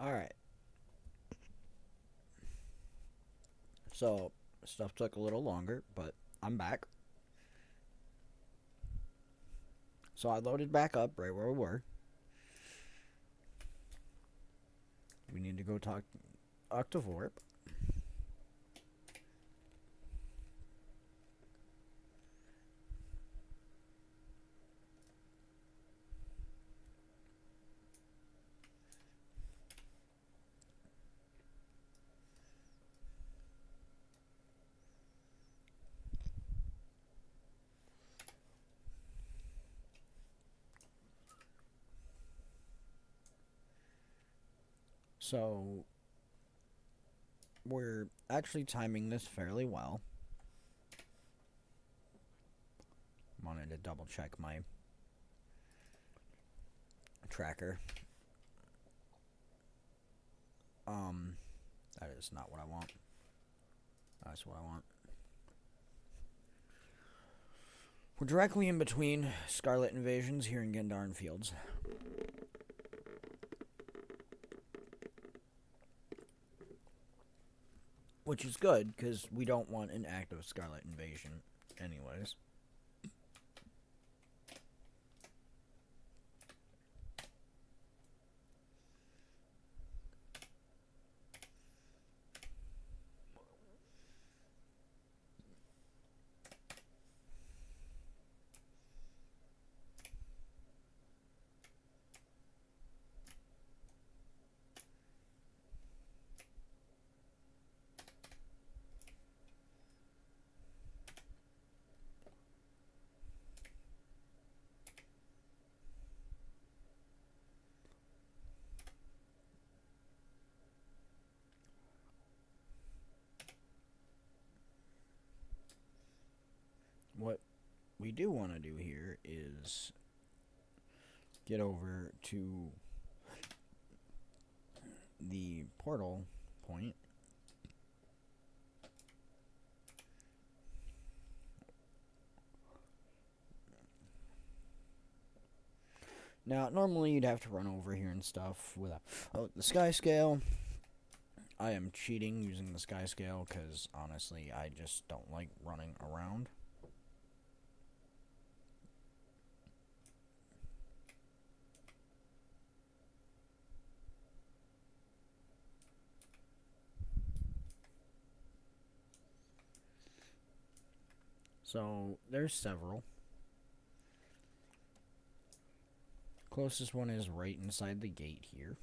Alright, so stuff took a little longer, but I'm back. So I loaded back up right where we were. We need to go talk Octavorp. So we're actually timing this fairly well. Wanted to double check my tracker. That is not what I want. That's what I want. We're directly in between Scarlet Invasions here in Gendarn Fields. Which is good, because we don't want an active Scarlet Invasion anyways. What we do want to do here is get over to the portal point. Now, normally you'd have to run over here and stuff with the sky scale. I am cheating using the sky scale because honestly, I just don't like running around. So, there's several. Closest one is right inside the gate here.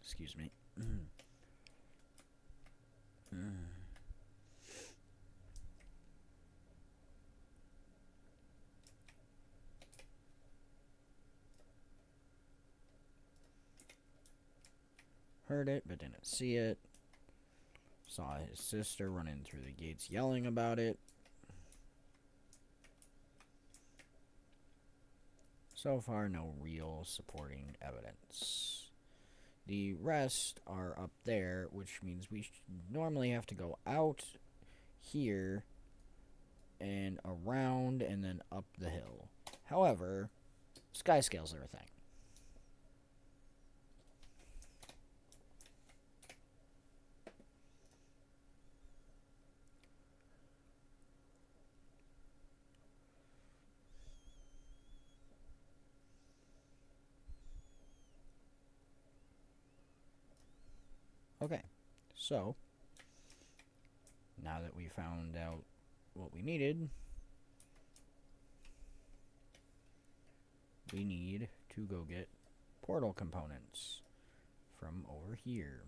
Excuse me. Heard it, but didn't see it. Saw his sister running through the gates yelling about it. So far, no real supporting evidence. The rest are up there, which means we normally have to go out here and around and then up the hill. However, sky scales are a thing. Okay, so now that we found out what we needed, we need to go get portal components from over here.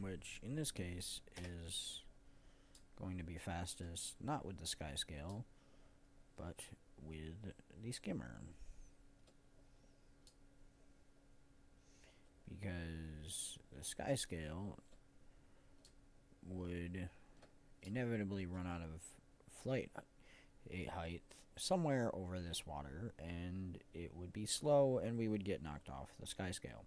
Which in this case is going to be fastest, not with the sky scale, but with the skimmer. Because the sky scale would inevitably run out of flight height somewhere over this water, and it would be slow, and we would get knocked off the sky scale.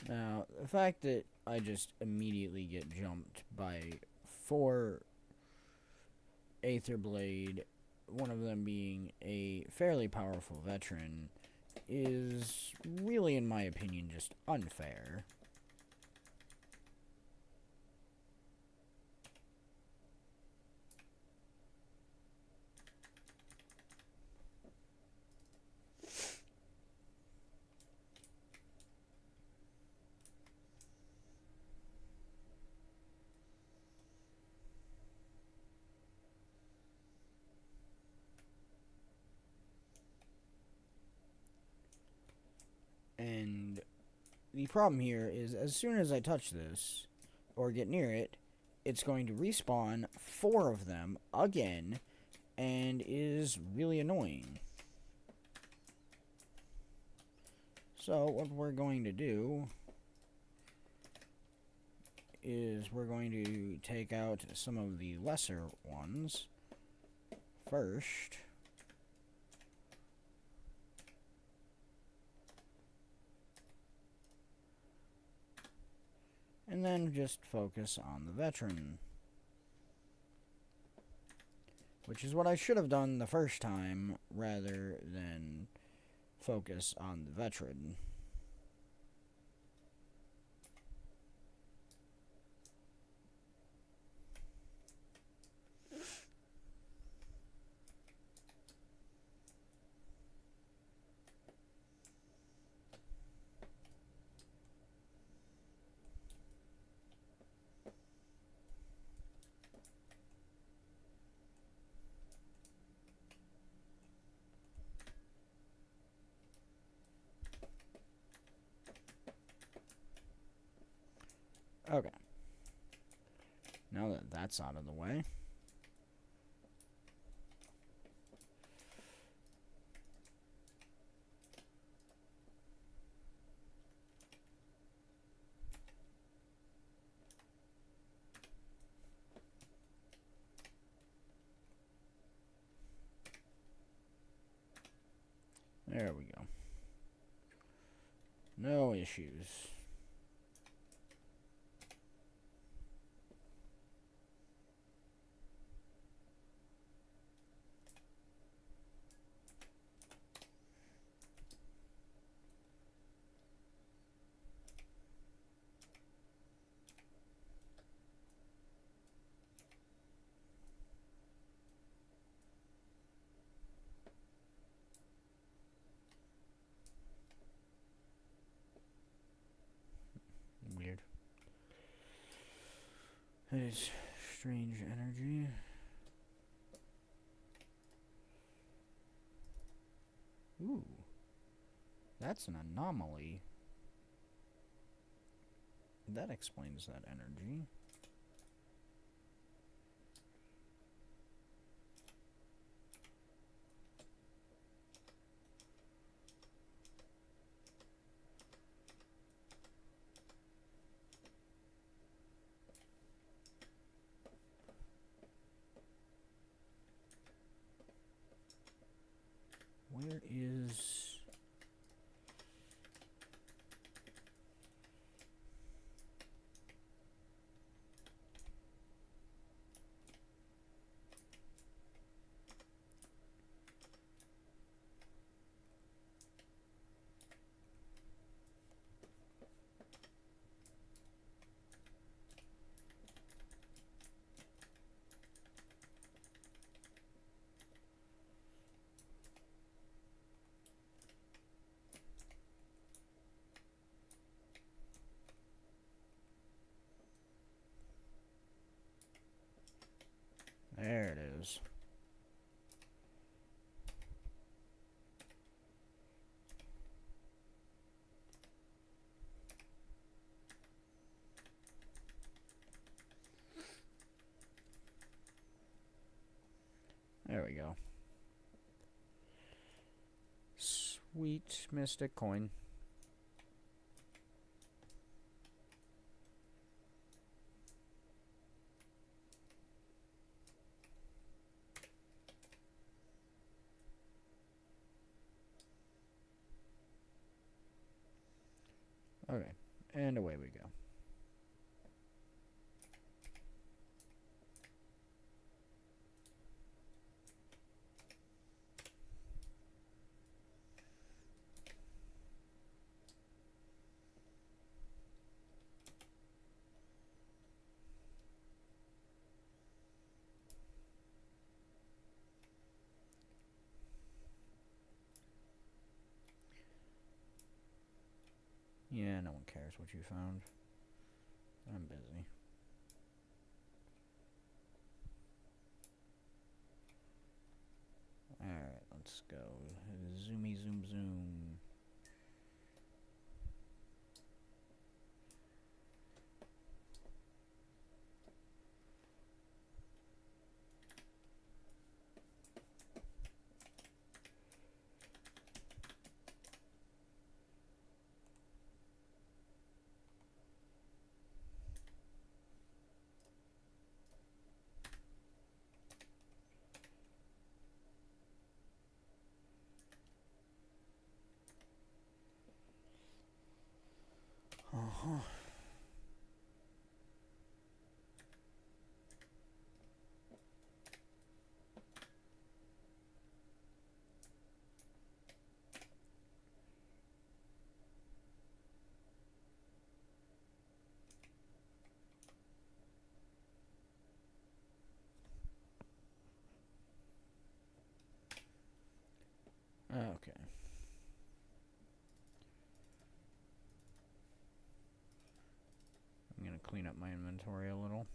Now, the fact that I just immediately get jumped by 4 Aether Blade, one of them being a fairly powerful veteran, is really, in my opinion, just unfair. And the problem here is, as soon as I touch this, or get near it, it's going to respawn 4 of them again, and is really annoying. So, what we're going to do is we're going to take out some of the lesser ones first. And then just focus on the veteran. Which is what I should have done the first time, rather than focus on the veteran. Okay. Now that that's out of the way. There we go. No issues. Weird. That is strange energy. Ooh. That's an anomaly. That explains that energy. Where is... There it is. There we go. Sweet mystic coin. Okay, and away we go. Yeah, no one cares what you found. I'm busy. Alright, let's go. Zoomy zoom zoom. Uh-huh. Okay. I'm gonna clean up my inventory a little.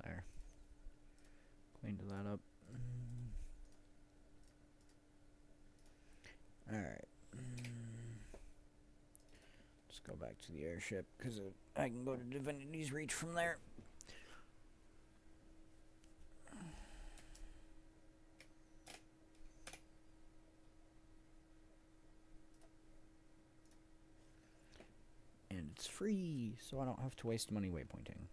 There. Cleaned that up. Alright. Let's go back to the airship, because I can go to Divinity's Reach from there. And it's free, so I don't have to waste money waypointing.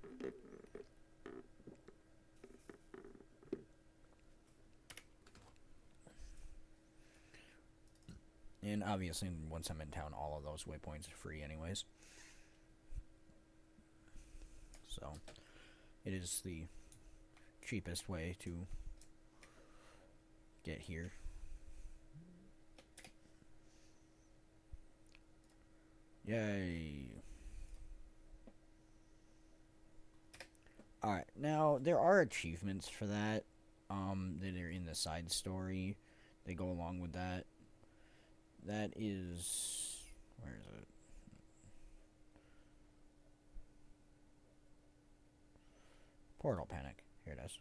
And obviously, once I'm in town, all of those waypoints are free anyways. So, it is the cheapest way to get here. Yay. Alright, now there are achievements for that, that are in the side story. They go along with that. That is... where is it? Portal Panic. Here it is.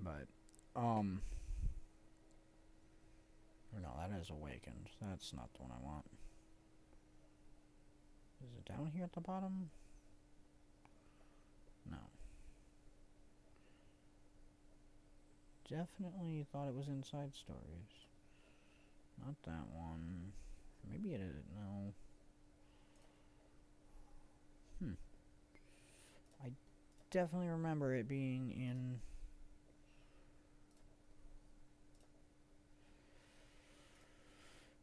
But, or no, that is Awakened. That's not the one I want. Is it down here at the bottom? No. Definitely thought it was inside stories. Not that one. Maybe it is. No. I definitely remember it being in...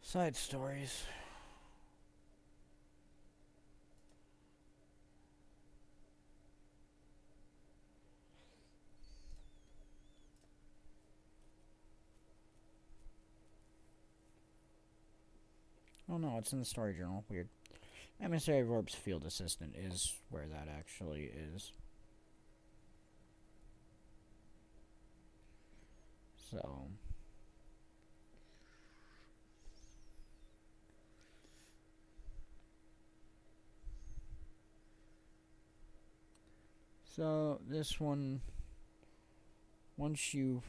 side stories. Oh no, it's in the story journal. Weird. Emissary Vorp's field assistant is where that actually is. So. So, this one, once you've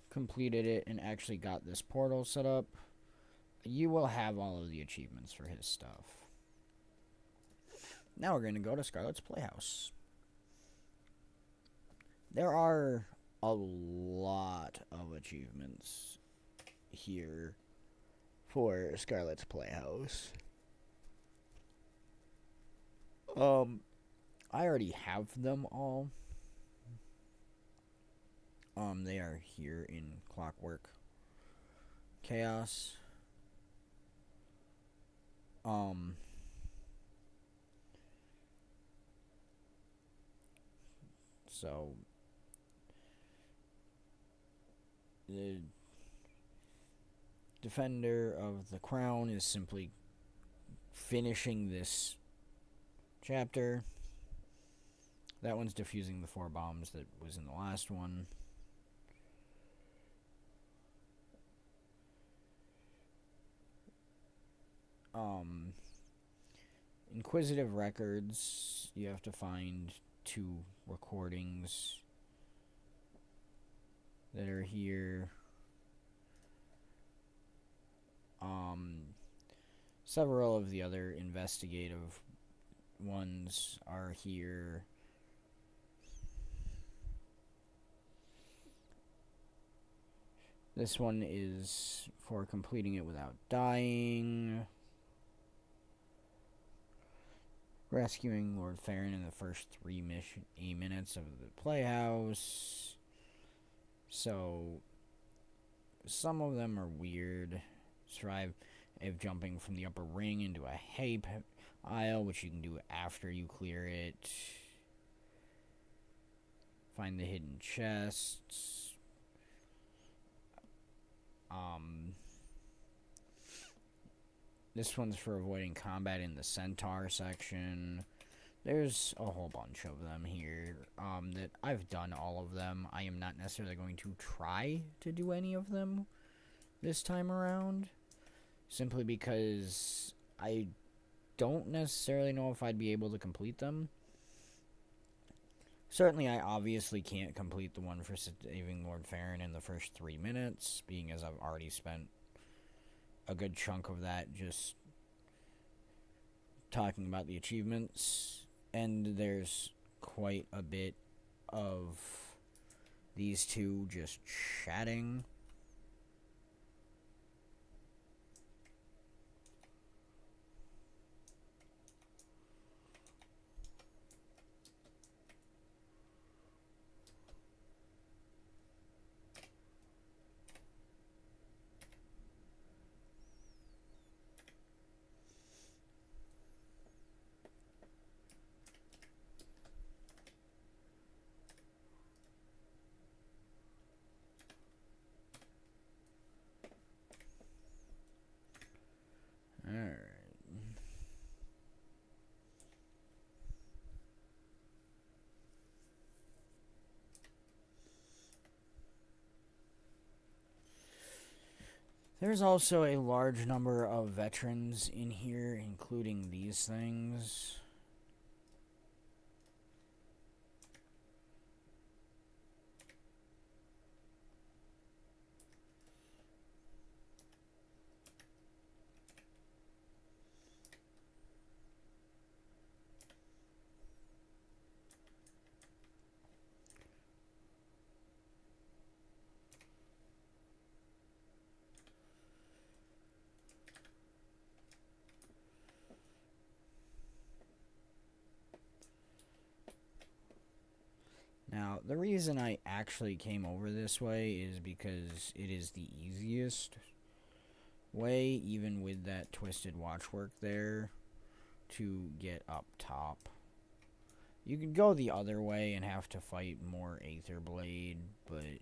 completed it and actually got this portal set up, you will have all of the achievements for his stuff. Now we're going to go to Scarlet's Playhouse. There are a lot of achievements here for Scarlet's Playhouse. I already have them all. They are here in Clockwork Chaos. So the Defender of the Crown is simply finishing this chapter. That one's defusing the 4 bombs that was in the last one. Inquisitive Records, you have to find 2 recordings that are here. Several of the other investigative ones are here. This one is for completing it without dying. Rescuing Lord Farron in the first 3 minutes of the Playhouse. So, some of them are weird. Survive of jumping from the upper ring into a hay aisle, which you can do after you clear it. Find the hidden chests. This one's for avoiding combat in the Centaur section. There's a whole bunch of them here that I've done all of them. I am not necessarily going to try to do any of them this time around, simply because I don't necessarily know if I'd be able to complete them. Certainly, I obviously can't complete the one for saving Lord Farron in the first 3 minutes, being as I've already spent a good chunk of that just talking about the achievements. And there's quite a bit of these two just chatting. Alright. There's also a large number of veterans in here, including these things. Now, the reason I actually came over this way is because it is the easiest way, even with that twisted watchwork there, to get up top. You could go the other way and have to fight more Aetherblade, but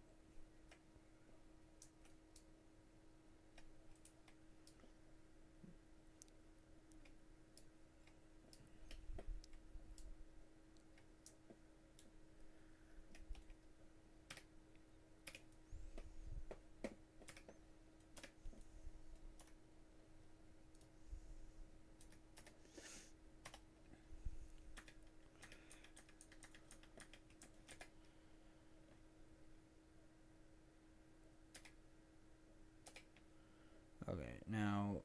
Now,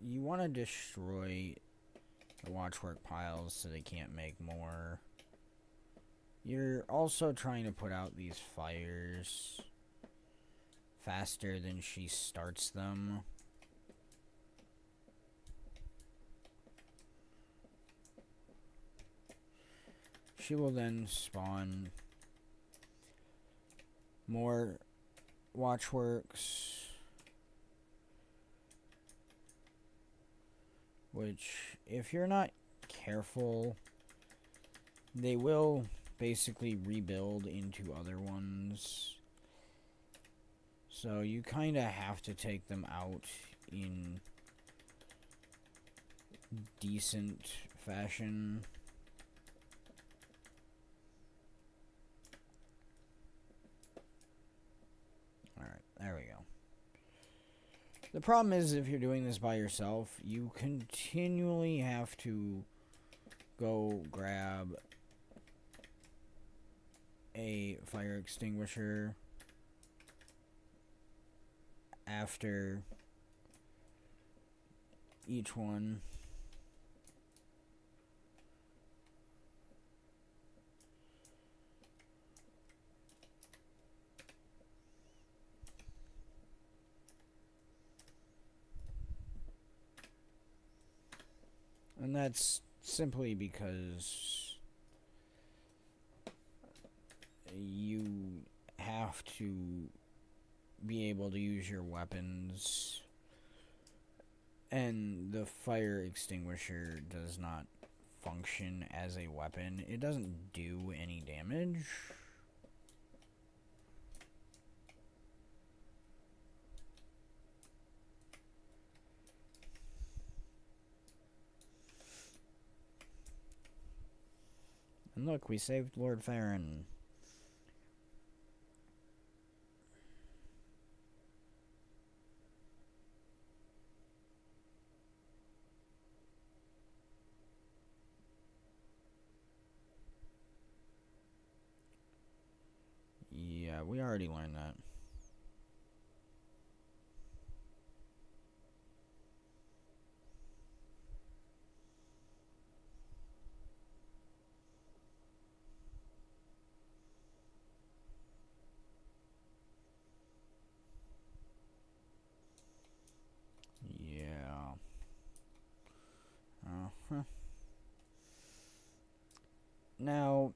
you want to destroy the watchwork piles so they can't make more. You're also trying to put out these fires faster than she starts them. She will then spawn more watchworks, which, if you're not careful, they will basically rebuild into other ones. So you kind of have to take them out in decent fashion. Alright, there we go. The problem is, if you're doing this by yourself, you continually have to go grab a fire extinguisher after each one. And that's simply because you have to be able to use your weapons, and the fire extinguisher does not function as a weapon. It doesn't do any damage. And look, we saved Lord Farron. Yeah, we already learned that. Yeah. Uh-huh. Now,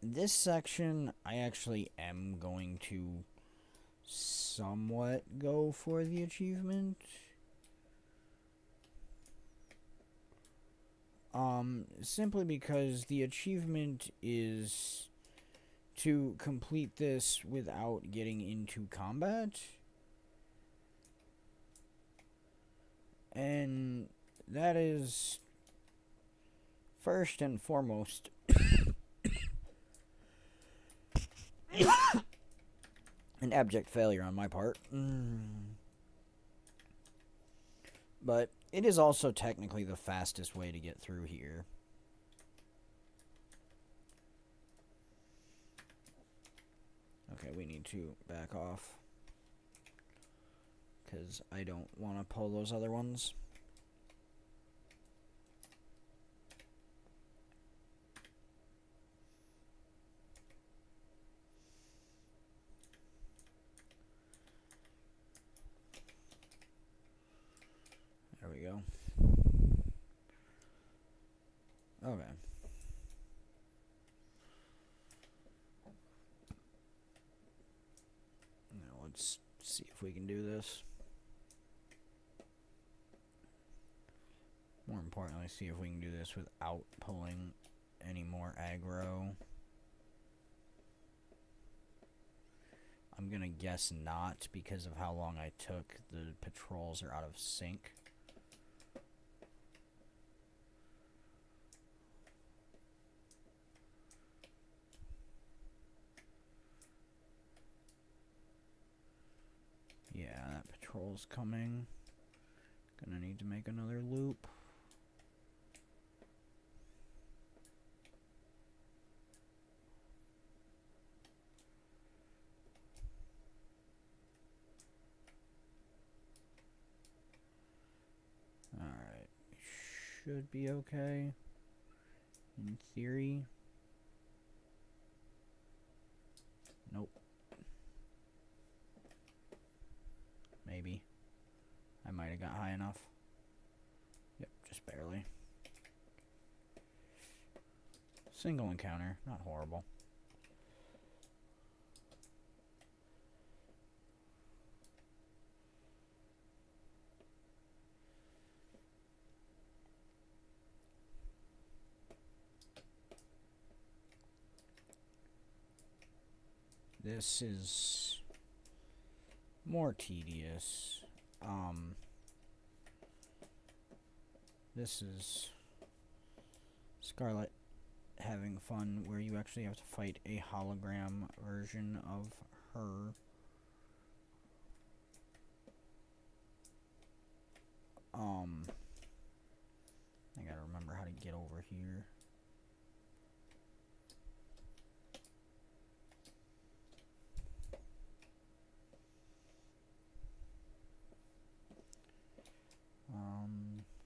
this section, I actually am going to somewhat go for the achievement. Simply because the achievement is to complete this without getting into combat. And that is, first and foremost, an abject failure on my part. But it is also technically the fastest way to get through here. Okay, we need to back off, because I don't want to pull those other ones. There we go. Okay. Now let's see if we can do this. More importantly, see if we can do this without pulling any more aggro. I'm gonna guess not, because of how long I took. The patrols are out of sync. Yeah, that patrol's coming. Gonna need to make another loop. should be okay. In theory. Nope. Maybe. I might have got high enough. Yep, just barely. Single encounter, not horrible. This is more tedious. This is Scarlet having fun where you actually have to fight a hologram version of her. I gotta remember how to get over here.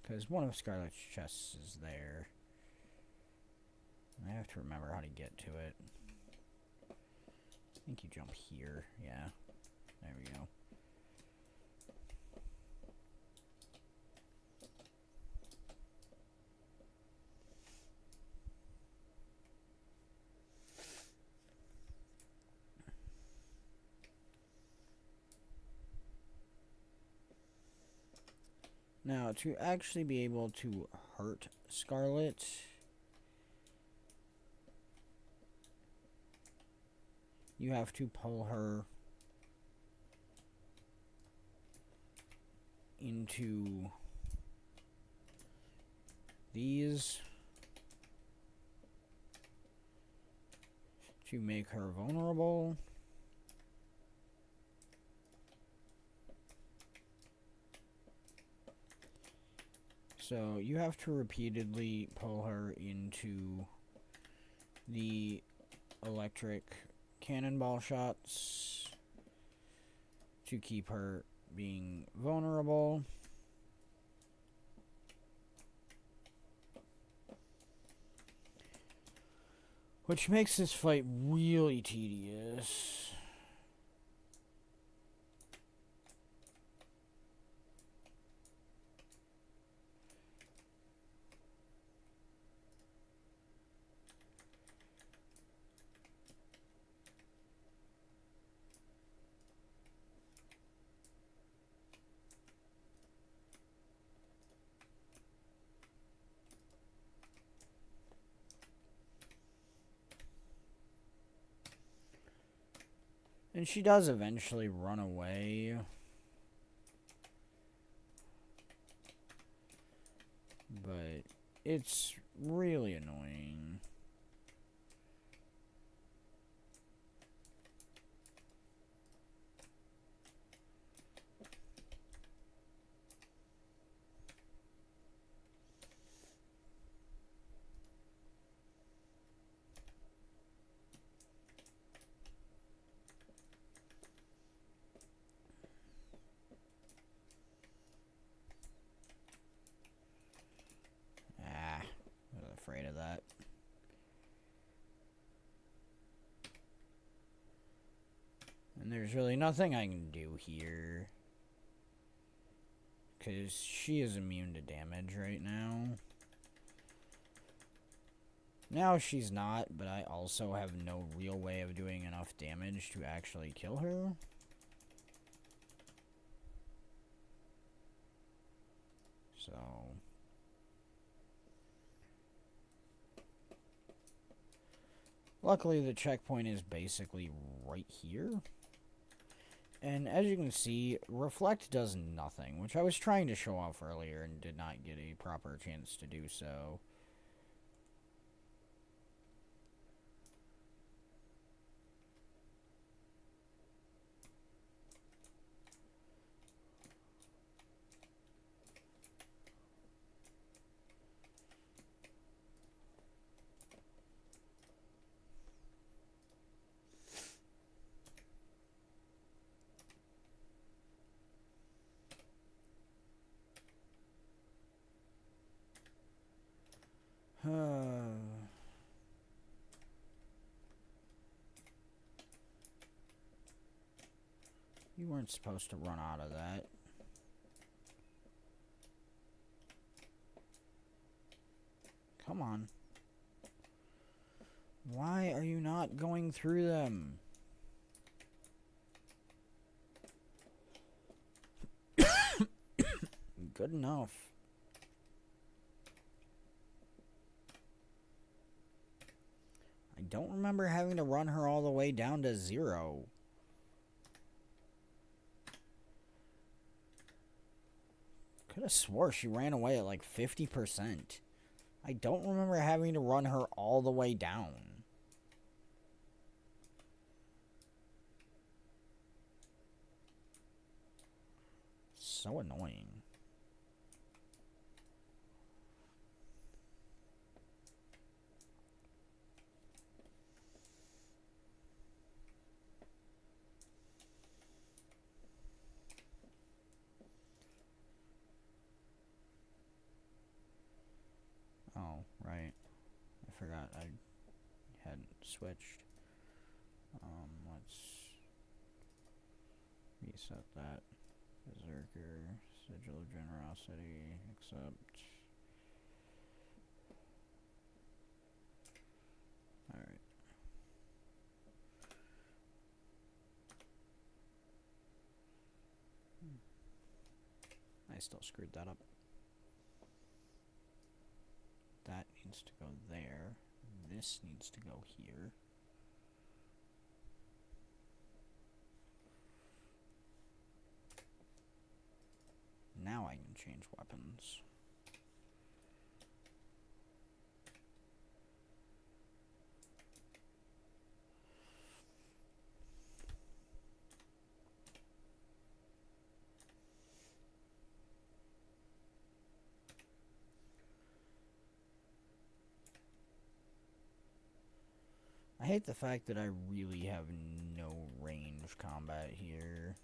Because one of Scarlet's chests is there. I have to remember how to get to it. I think you jump here. Yeah. There we go. Now, to actually be able to hurt Scarlet, you have to pull her into these to make her vulnerable. So you have to repeatedly pull her into the electric cannonball shots to keep her being vulnerable. Which makes this fight really tedious. And she does eventually run away. But it's really annoying. I was afraid of that. And there's really nothing I can do here. Because she is immune to damage right now. Now she's not, but I also have no real way of doing enough damage to actually kill her. So... luckily, the checkpoint is basically right here. And as you can see, Reflect does nothing, which I was trying to show off earlier and did not get a proper chance to do so. You weren't supposed to run out of that. Come on. Why are you not going through them? Good enough. I don't remember having to run her all the way down to 0. Could have swore she ran away at like 50%. I don't remember having to run her all the way down. So annoying. Oh, right. I forgot I hadn't switched. Let's reset that. Berserker, Sigil of Generosity, accept. Alright. I still screwed that up. That needs to go there. This needs to go here. Now I can change weapons. I hate the fact that I really have no range combat here.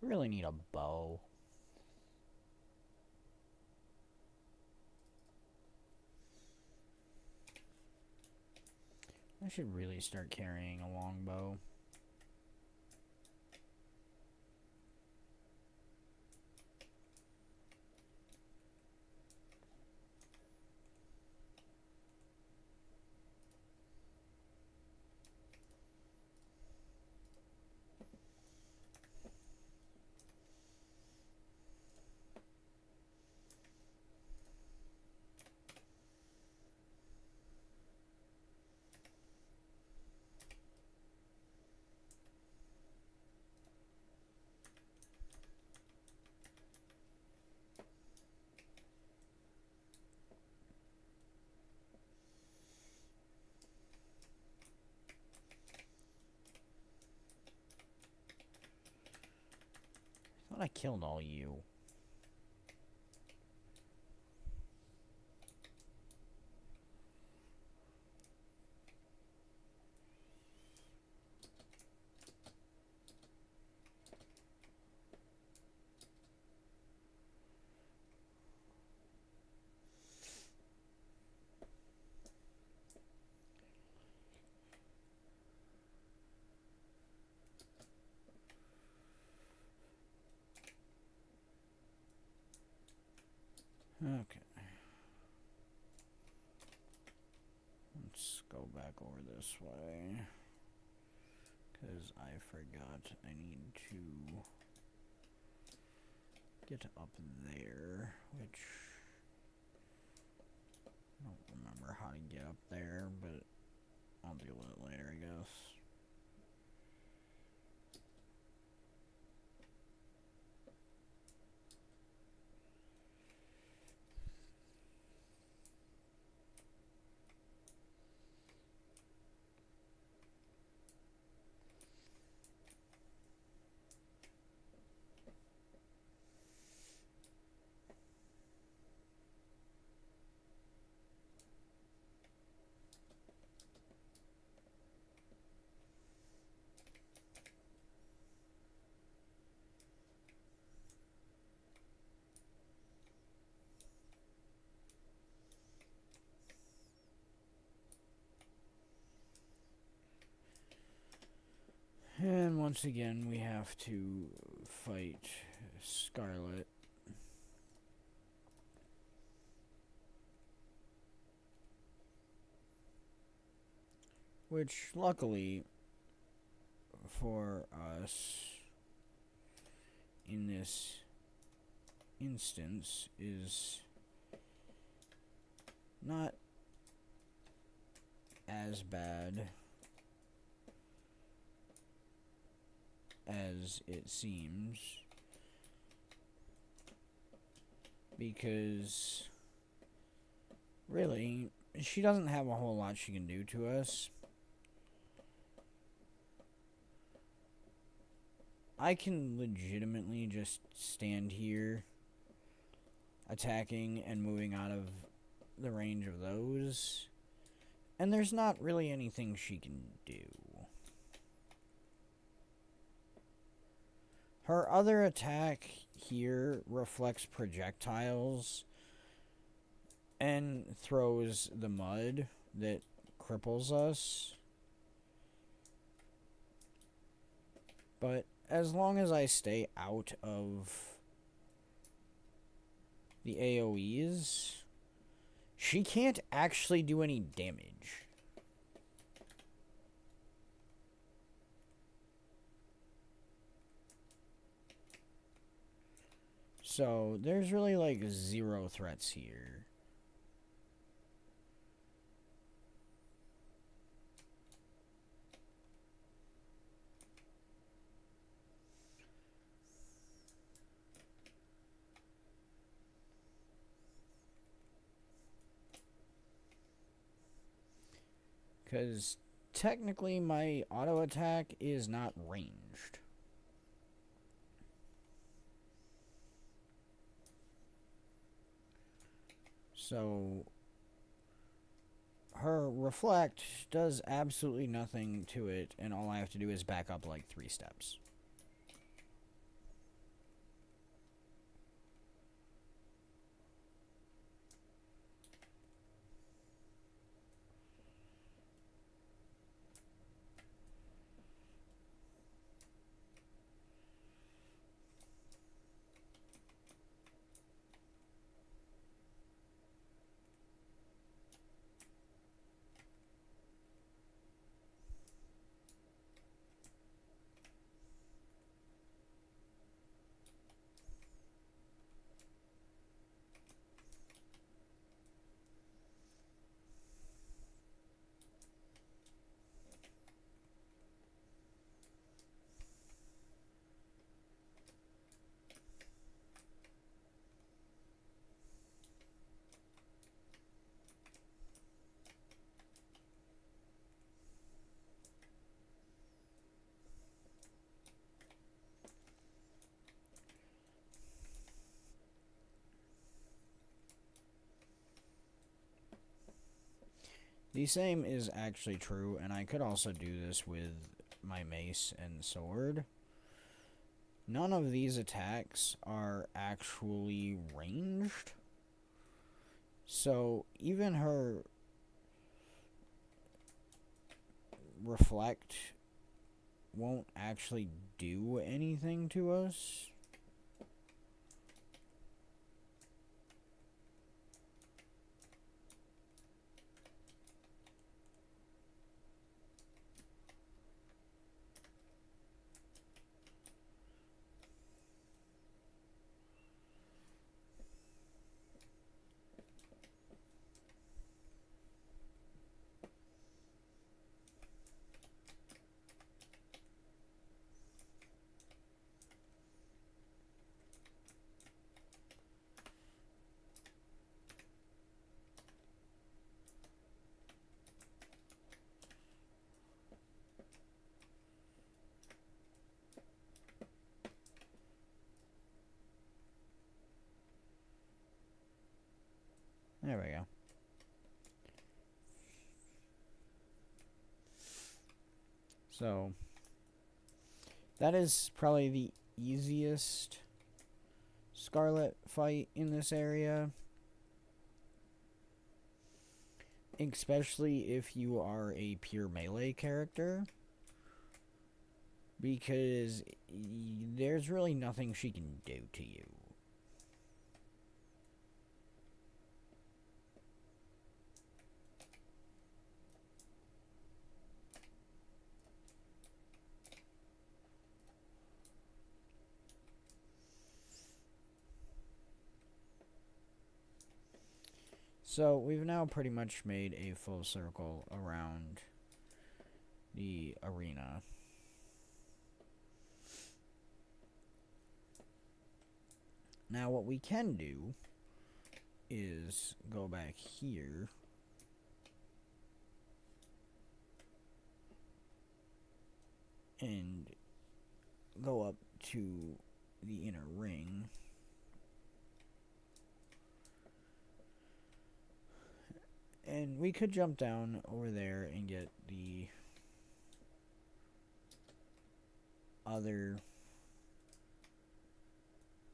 I really need a bow. I should really start carrying a longbow. I thought I killed all you. Okay. Let's go back over this way. Because I forgot I need to get up there, which I don't remember how to get up there, but I'll deal with it later, I guess. And once again, we have to fight Scarlet. Which, luckily for us, in this instance, is not as bad as it seems, because really she doesn't have a whole lot she can do to us. I can legitimately just stand here attacking and moving out of the range of those, and there's not really anything she can do. Her other attack here reflects projectiles and throws the mud that cripples us. But as long as I stay out of the AoEs, she can't actually do any damage. So there's really like zero threats here. Because technically my auto attack is not ranged. So her reflect does absolutely nothing to it, and all I have to do is back up like 3 steps. The same is actually true, and I could also do this with my mace and sword. None of these attacks are actually ranged. So even her reflect won't actually do anything to us. There we go. So, that is probably the easiest Scarlet fight in this area. Especially if you are a pure melee character. Because there's really nothing she can do to you. So we've now pretty much made a full circle around the arena. Now what we can do is go back here and go up to the inner ring. And we could jump down over there and get the other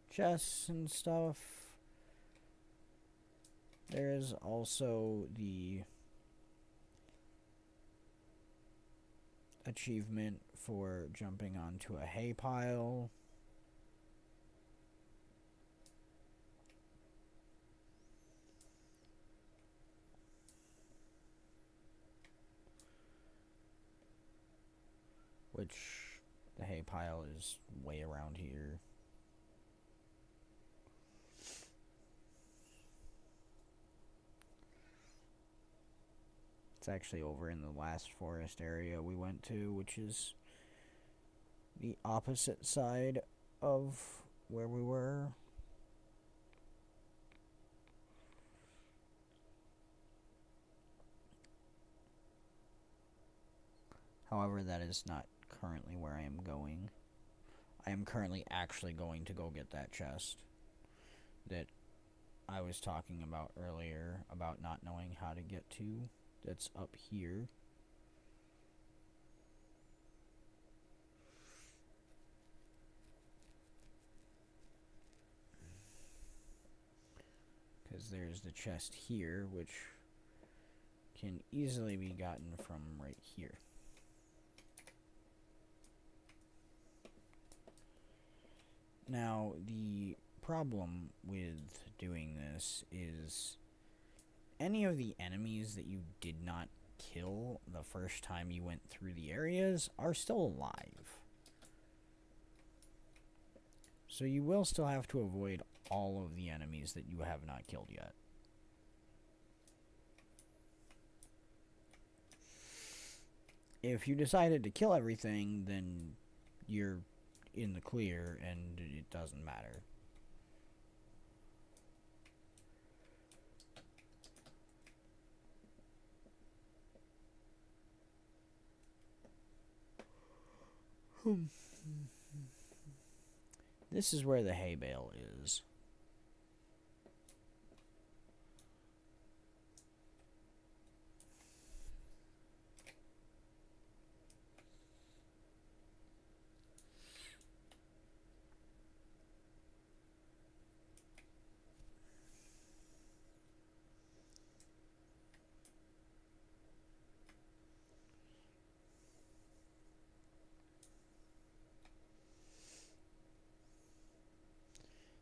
chests and stuff. There's also the achievement for jumping onto a hay pile. Which the hay pile is way around here. It's actually over in the last forest area we went to, which is the opposite side of where we were. However, that is not currently where I am going. I am currently actually going to go get that chest that I was talking about earlier about not knowing how to get to. That's up here. Because there's the chest here, which can easily be gotten from right here. Now, the problem with doing this is any of the enemies that you did not kill the first time you went through the areas are still alive. So you will still have to avoid all of the enemies that you have not killed yet. If you decided to kill everything, then you're in the clear and it doesn't matter. This is where the hay bale is.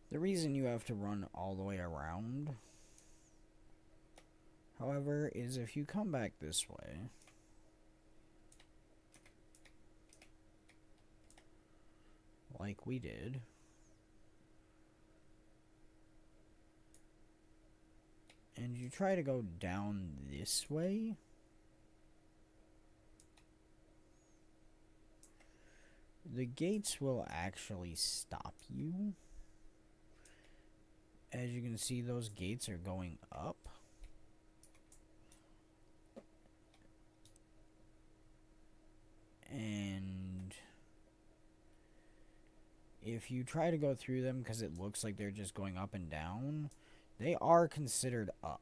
The reason you have to run all the way around, however, is if you come back this way, like we did, and you try to go down this way, the gates will actually stop you. As you can see, those gates are going up. And if you try to go through them because it looks like they're just going up and down, They are considered up.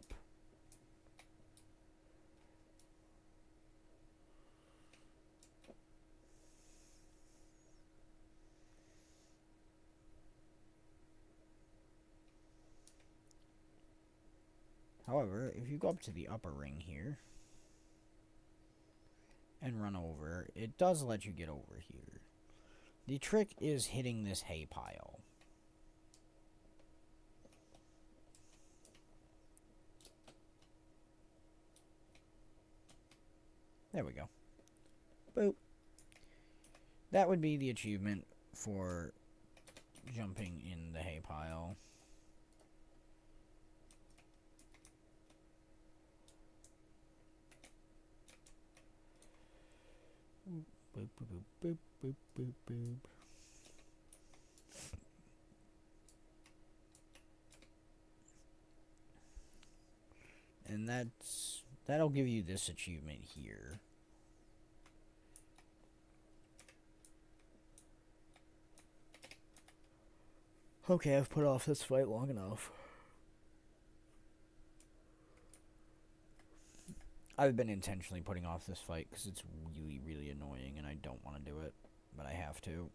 However, if you go up to the upper ring here and run over, it does let you get over here. The trick is hitting this hay pile. There we go. Boop. That would be the achievement for jumping in the hay pile. Boop, boop, boop, boop, boop, boop. And that'll give you this achievement here. Okay, I've put off this fight long enough. I've been intentionally putting off this fight because it's really, really annoying and I don't want to do it, but I have to.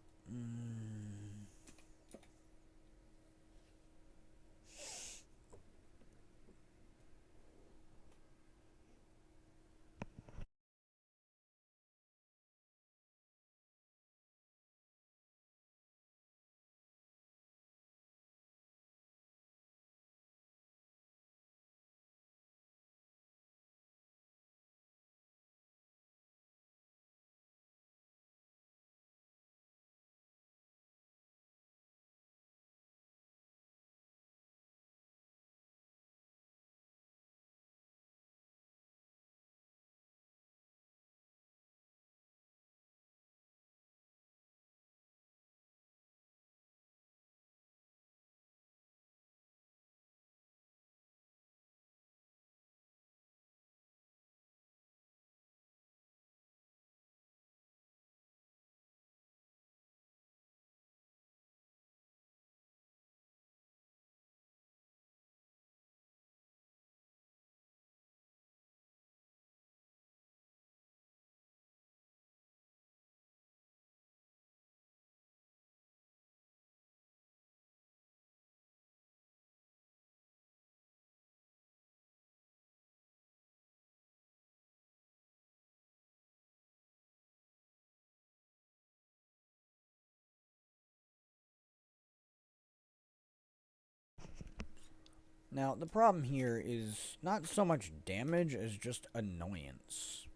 Now, the problem here is not so much damage as just annoyance.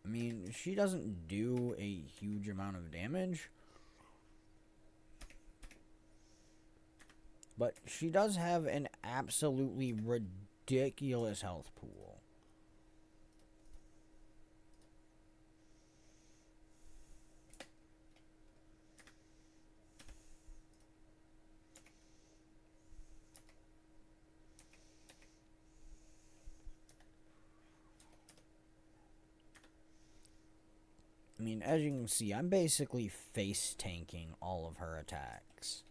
I mean, she doesn't do a huge amount of damage, but she does have an absolutely ridiculous health pool. I mean, as you can see, I'm basically face tanking all of her attacks.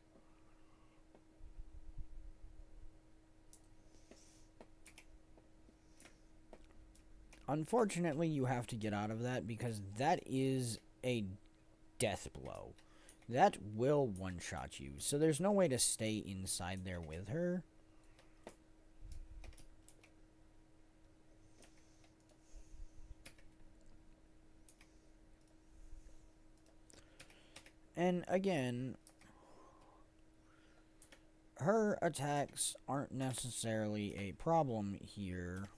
Unfortunately, you have to get out of that because that is a death blow. That will one-shot you, so there's no way to stay inside there with her. And again, her attacks aren't necessarily a problem here.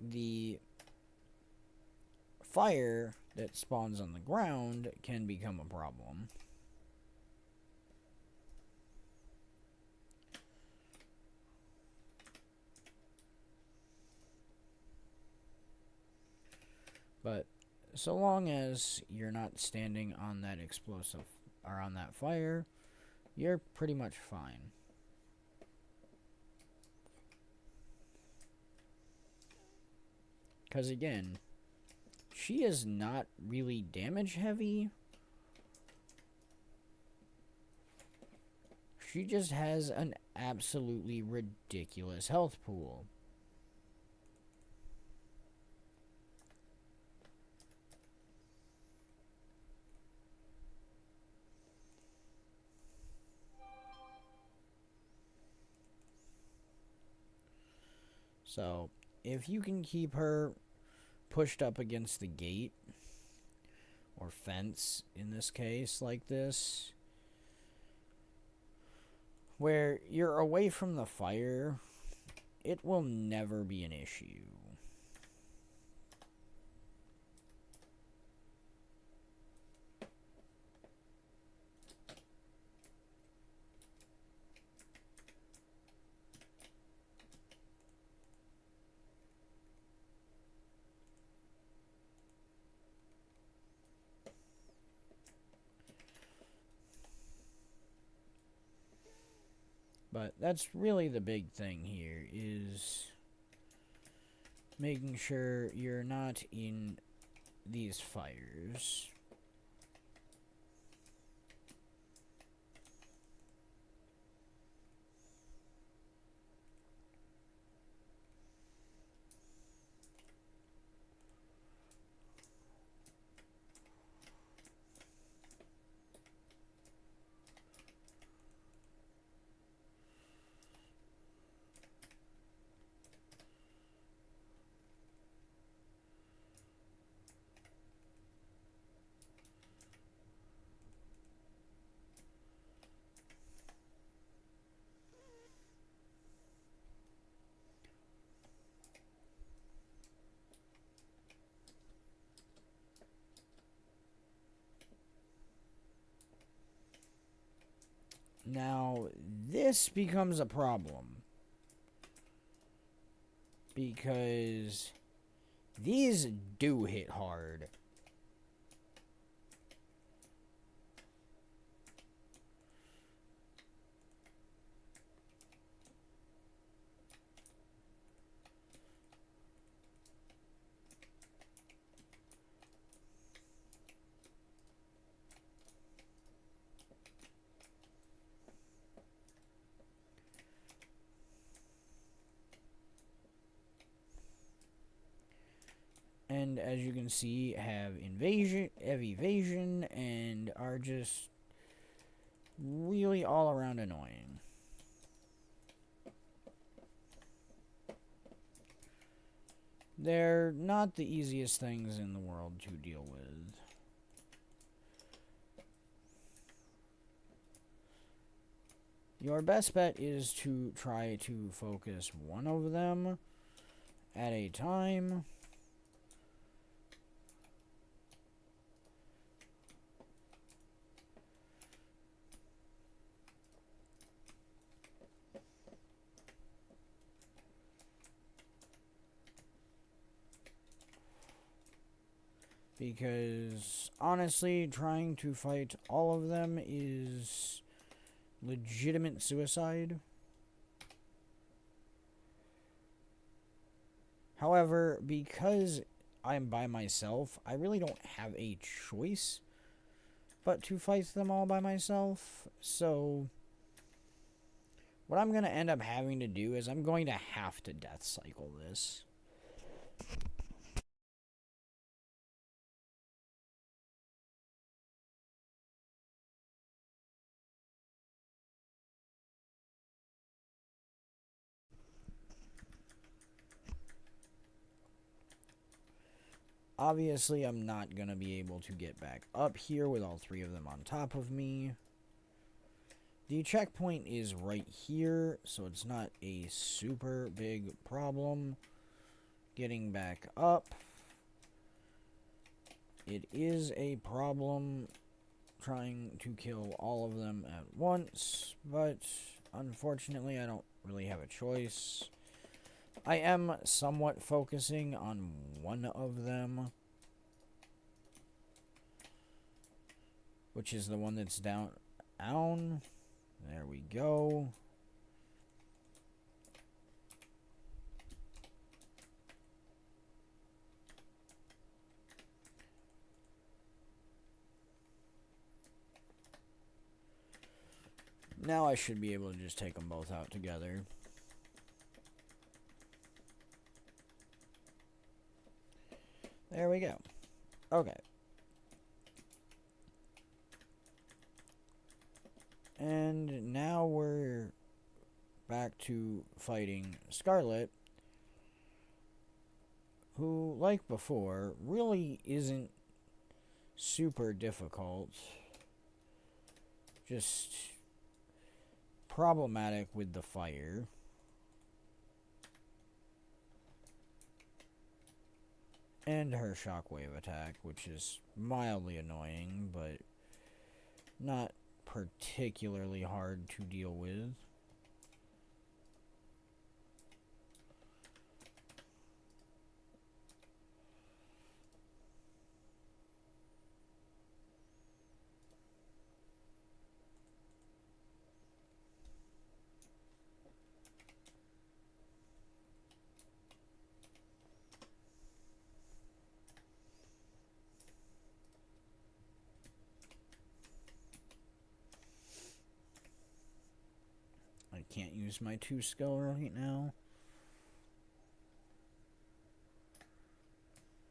The fire that spawns on the ground can become a problem. But so long as you're not standing on that explosive are on that fire, you're pretty much fine. Because again, she is not really damage heavy. She just has an absolutely ridiculous health pool. So, if you can keep her pushed up against the gate, or fence in this case, like this, where you're away from the fire, it will never be an issue. But that's really the big thing here, is making sure you're not in these fires. Now, this becomes a problem, because these do hit hard. And as you can see, have evasion, and are just really all around annoying. They're not the easiest things in the world to deal with. Your best bet is to try to focus one of them at a time. Because, honestly, trying to fight all of them is legitimate suicide. However, because I'm by myself, I really don't have a choice but to fight them all by myself. So, what I'm going to end up having to do is I'm going to have to death cycle this. Obviously, I'm not going to be able to get back up here with all three of them on top of me. The checkpoint is right here, so it's not a super big problem getting back up. It is a problem trying to kill all of them at once, but unfortunately I don't really have a choice. I am somewhat focusing on one of them, which is the one that's down. There we go. Now I should be able to just take them both out together. There we go. Okay. And now we're back to fighting Scarlet, who, like before, really isn't super difficult. Just problematic with the fire. And her shockwave attack, which is mildly annoying, but not particularly hard to deal with. I can't use my 2 skill right now.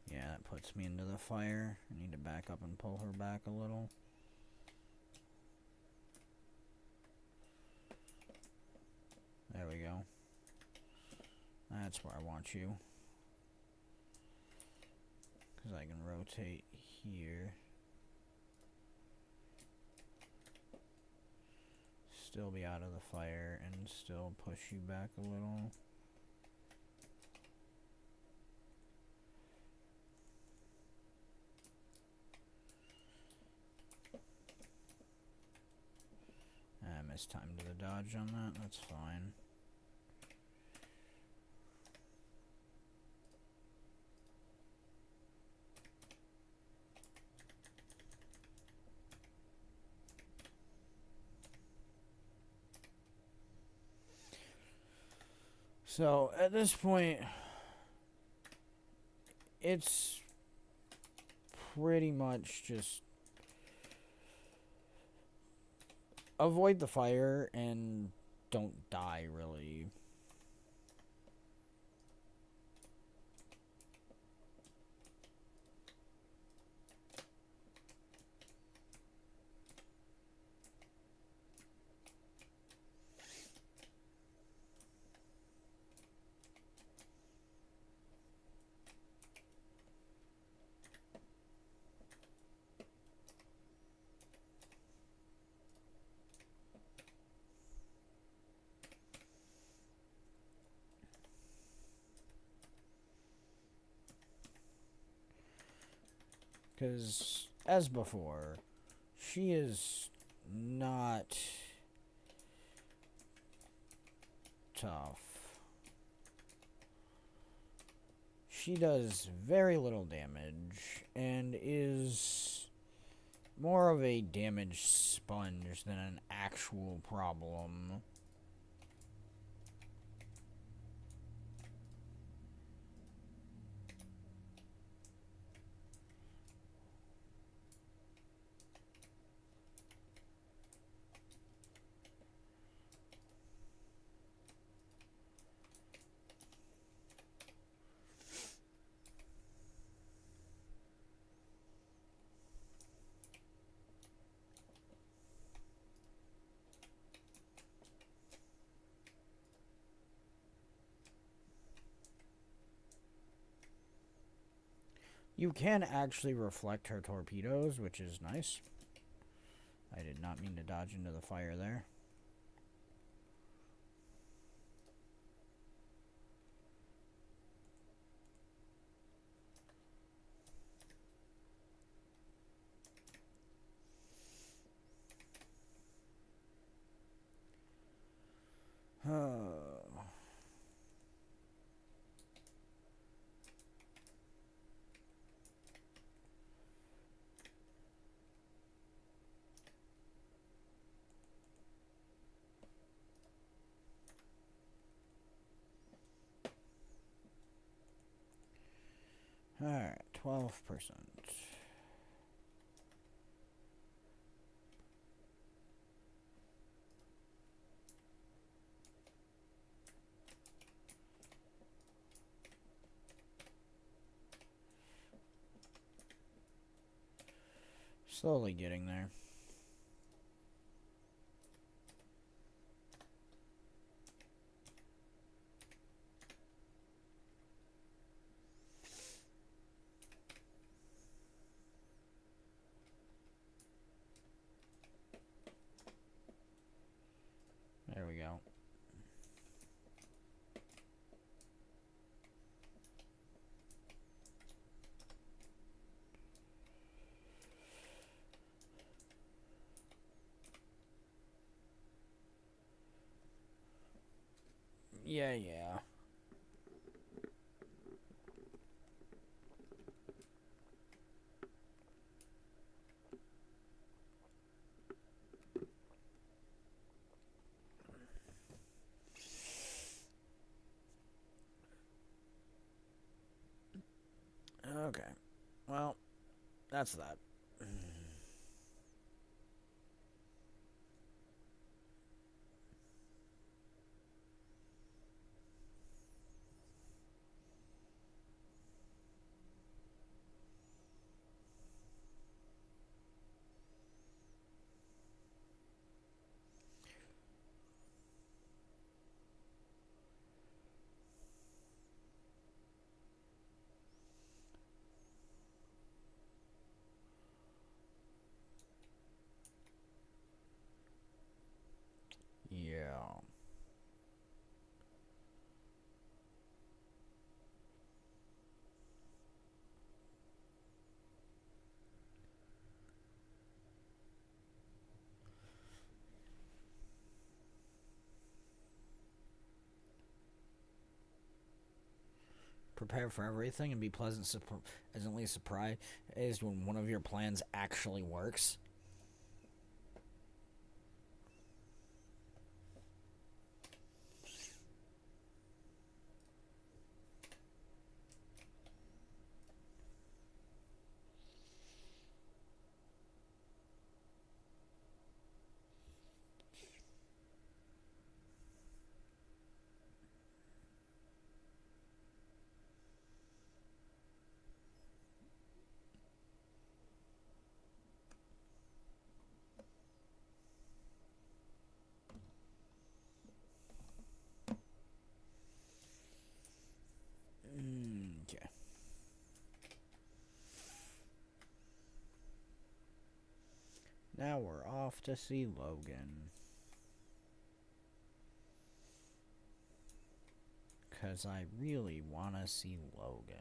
Yeah, that puts me into the fire. I need to back up and pull her back a little. There we go. That's where I want you. Because I can rotate here. Still be out of the fire and still push you back a little. I missed time to the dodge on that. That's fine. So, at this point, it's pretty much just avoid the fire and don't die, really. Because, as before, she is not tough. She does very little damage and is more of a damage sponge than an actual problem. You can actually reflect her torpedoes, which is nice. I did not mean to dodge into the fire there. Alright, 12%. Slowly getting there. There we go. Yeah. Okay. Well, that's that. Yeah. Prepare for everything and be pleasantly surprised when one of your plans actually works. Okay. Now we're off to see Logan. Because I really want to see Logan.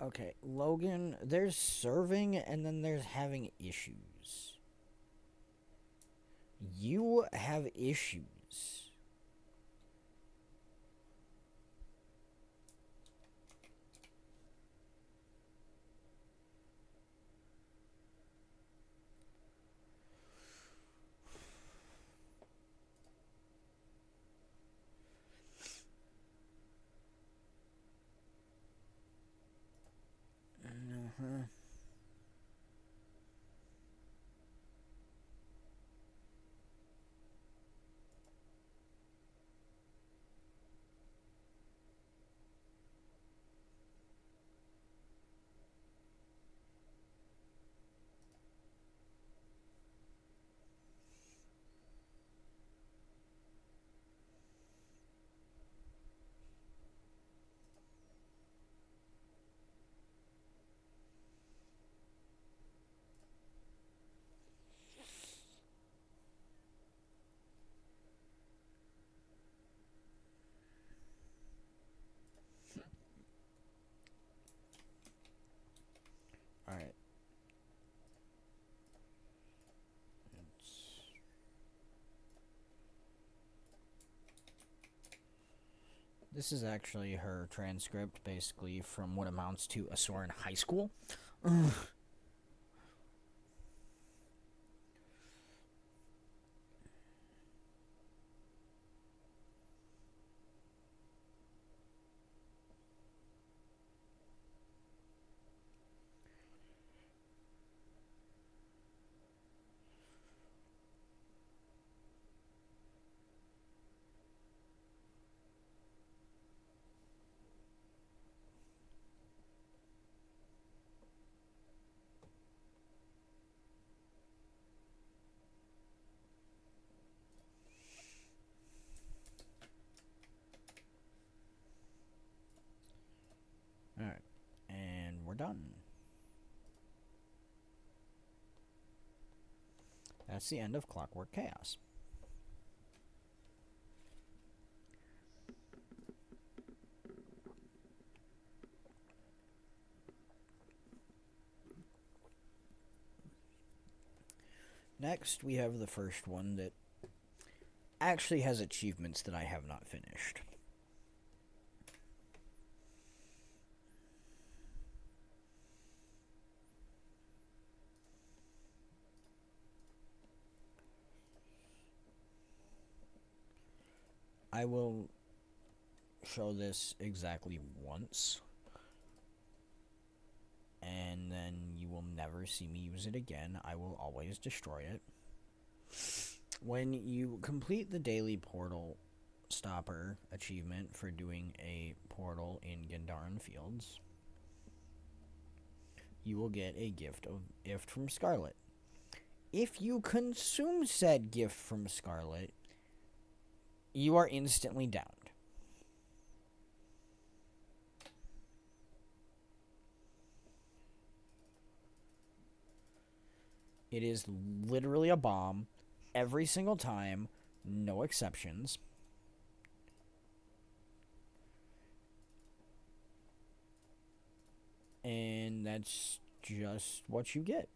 Okay, Logan, there's serving and then there's having issues. You have issues. Uh-huh. This is actually her transcript, basically, from what amounts to a Soren high school. Alright, and we're done. That's the end of Clockwork Chaos. Next, we have the first one that actually has achievements that I have not finished. I will show this exactly once, and then you will never see me use it again. I will always destroy it. When you complete the daily portal stopper achievement for doing a portal in Gandharan Fields, you will get a gift from Scarlet. If you consume said gift from Scarlet, you are instantly downed. It is literally a bomb every single time, no exceptions. And that's just what you get.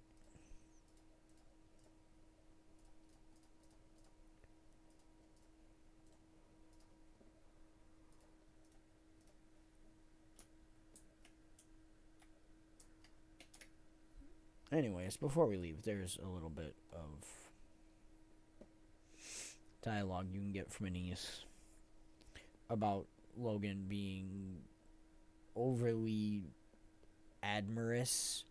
Anyways, before we leave, there's a little bit of dialogue you can get from Anise about Logan being overly admirous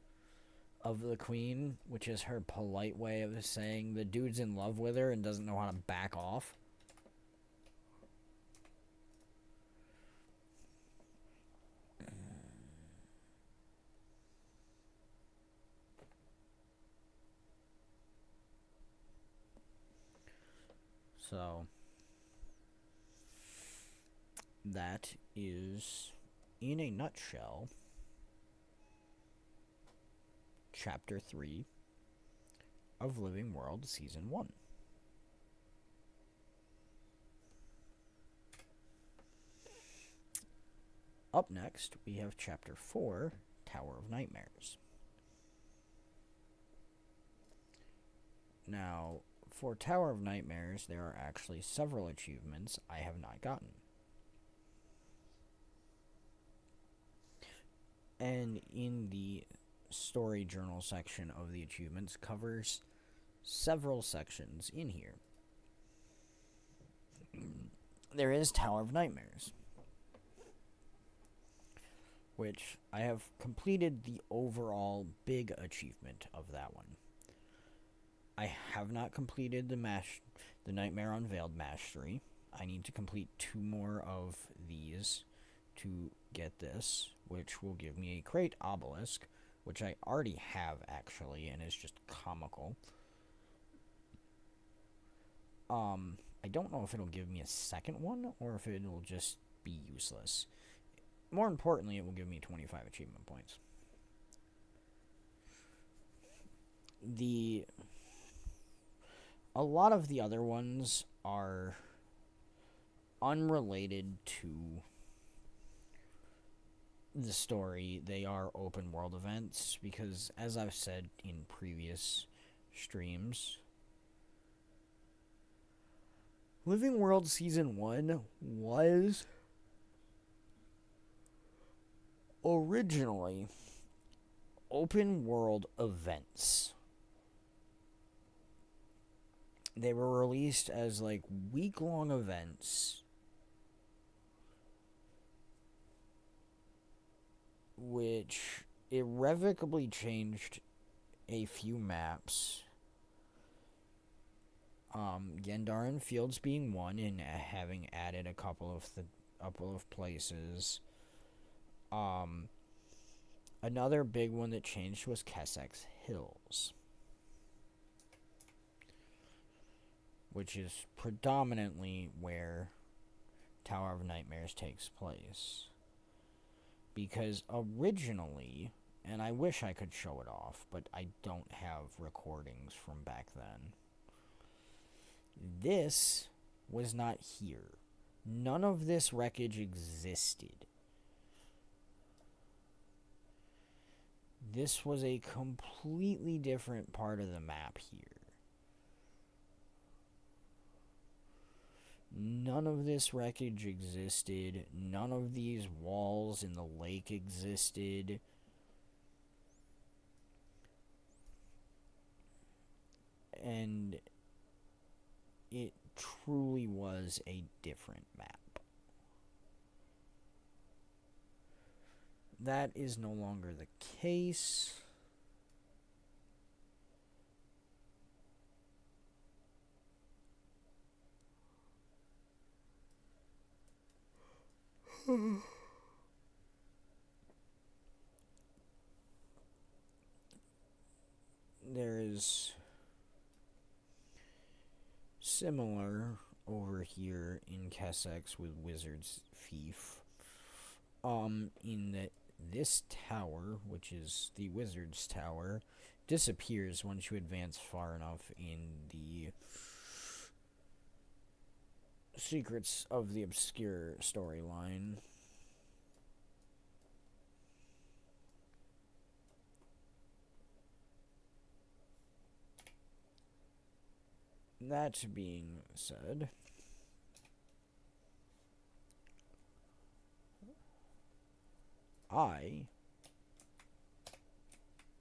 of the queen, which is her polite way of saying the dude's in love with her and doesn't know how to back off. So that is, in a nutshell, Chapter 3 of Living World Season 1. Up next, we have Chapter 4, Tower of Nightmares. Now, for Tower of Nightmares, there are actually several achievements I have not gotten. And in the story journal section of the achievements covers several sections in here. There is Tower of Nightmares, which I have completed the overall big achievement of that one. I have not completed the Nightmare Unveiled Mastery. I need to complete 2 more of these to get this, which will give me a Crate Obelisk, which I already have, actually, and is just comical. I don't know if it'll give me a second one, or if it'll just be useless. More importantly, it will give me 25 achievement points. A lot of the other ones are unrelated to the story. They are open world events because, as I've said in previous streams, Living World Season 1 was Originally, open world events. They were released as like week-long events, which irrevocably changed a few maps. Gendaran Fields being one, and having added a couple of places. Another big one that changed was Kessex Hills, which is predominantly where Tower of Nightmares takes place. Because originally, and I wish I could show it off, but I don't have recordings from back then. This was not here. None of this wreckage existed. This was a completely different part of the map here. None of this wreckage existed. None of these walls in the lake existed. And it truly was a different map. That is no longer the case. There is similar over here in Kessex with Wizard's Fief. In that this tower, which is the Wizard's Tower, disappears once you advance far enough in the Secrets of the Obscure storyline. That being said, I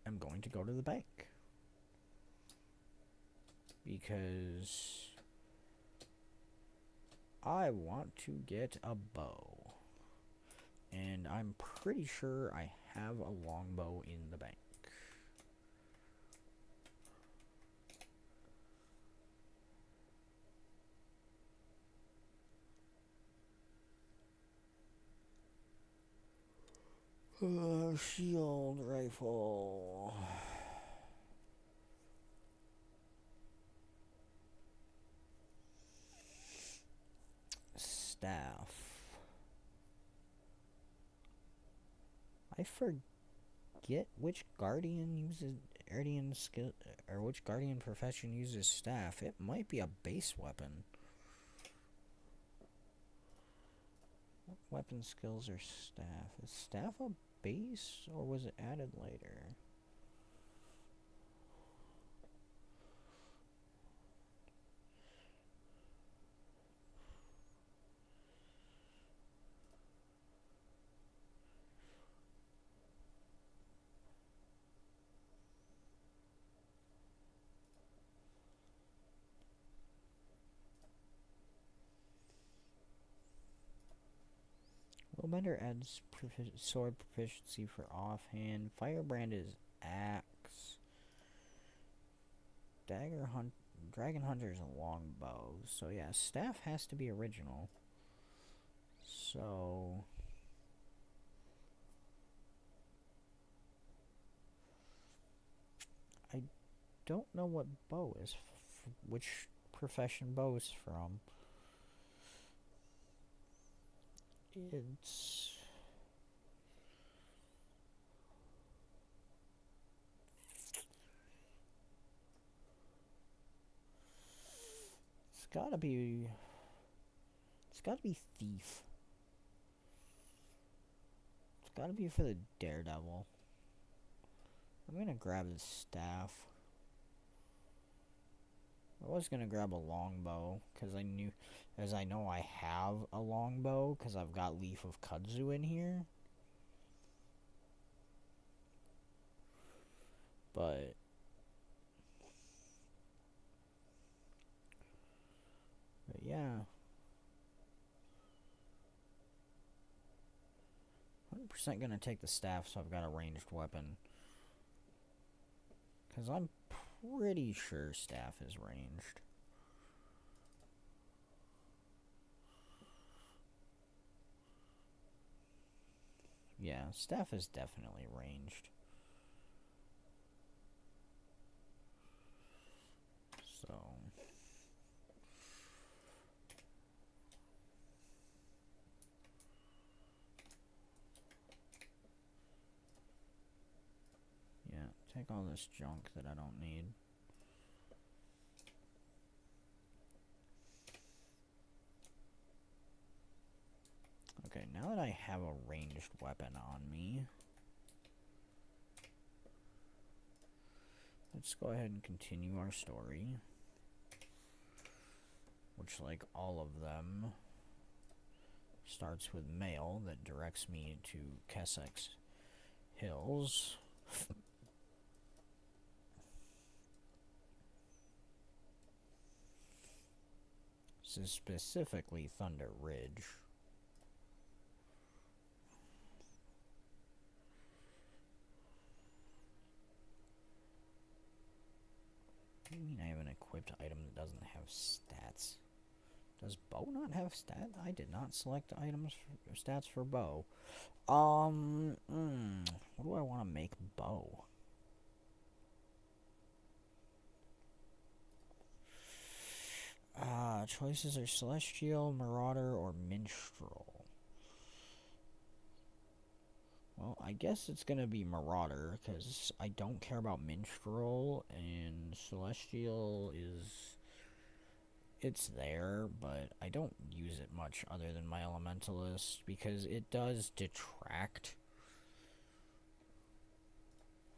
am going to go to the bank. Because I want to get a bow. And I'm pretty sure I have a longbow in the bank. Shield rifle. Staff. I forget which guardian uses guardian skill, or which guardian profession uses staff. It might be a base weapon. What weapon skills are staff? Is staff a base, or was it added later? Willbender adds sword proficiency for offhand. Firebrand is axe. Dragon Hunter is a longbow. So yeah, staff has to be original. So I don't know what bow is, which profession bow is from. It's gotta be. It's gotta be thief. It's gotta be for the daredevil. I'm gonna grab the staff. I was gonna grab a longbow because I know I have a longbow because I've got Leaf of Kudzu in here. 100% gonna take the staff, so I've got a ranged weapon. Because I'm pretty sure staff is ranged. Yeah, staff is definitely ranged. So... yeah, take all this junk that I don't need. Okay, now that I have a ranged weapon on me, let's go ahead and continue our story. Which, like all of them, starts with mail that directs me to Kessex Hills. This is specifically Thunder Ridge. What do you mean I have an equipped item that doesn't have stats? Does bow not have stats? I did not select items for stats for bow. What do I want to make bow? Choices are Celestial, Marauder, or Minstrel. Well, I guess it's gonna be Marauder, because I don't care about Minstrel, and Celestial is... it's there, but I don't use it much other than my Elementalist, because it does detract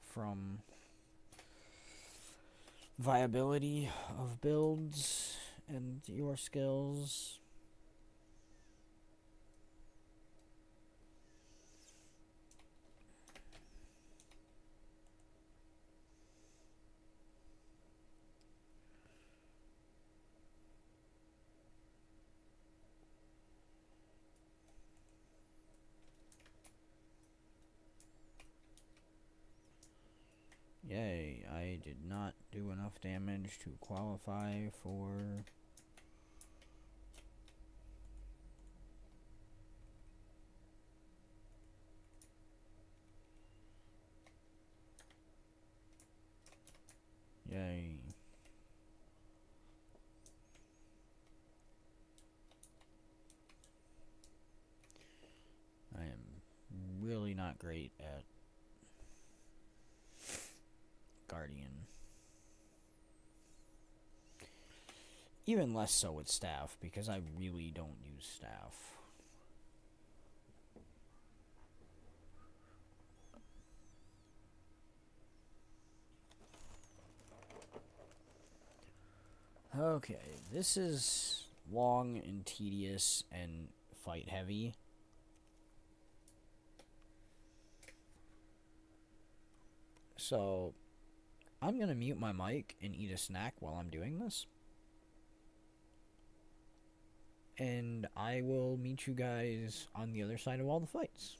from viability of builds and your skills. Yay, I did not do enough damage to qualify for... yay. I am really not great at Guardian. Even less so with staff, because I really don't use staff. Okay, this is long and tedious and fight heavy. So, I'm gonna mute my mic and eat a snack while I'm doing this. And I will meet you guys on the other side of all the fights.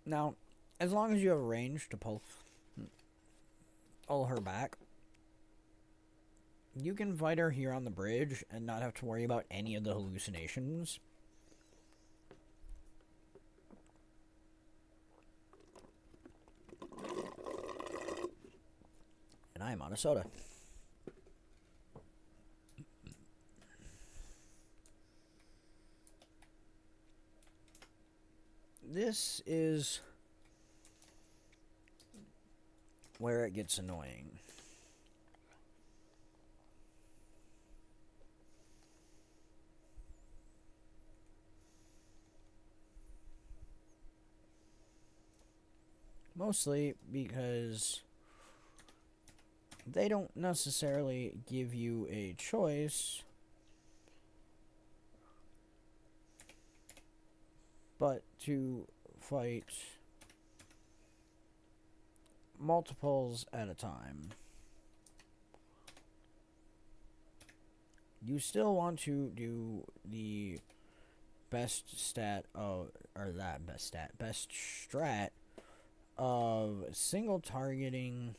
Now, as long as you have range to pull her back, you can fight her here on the bridge and not have to worry about any of the hallucinations. And I am out of soda. This is where it gets annoying. Mostly because they don't necessarily give you a choice, but to fight multiples at a time. You still want to do the best strat of single targeting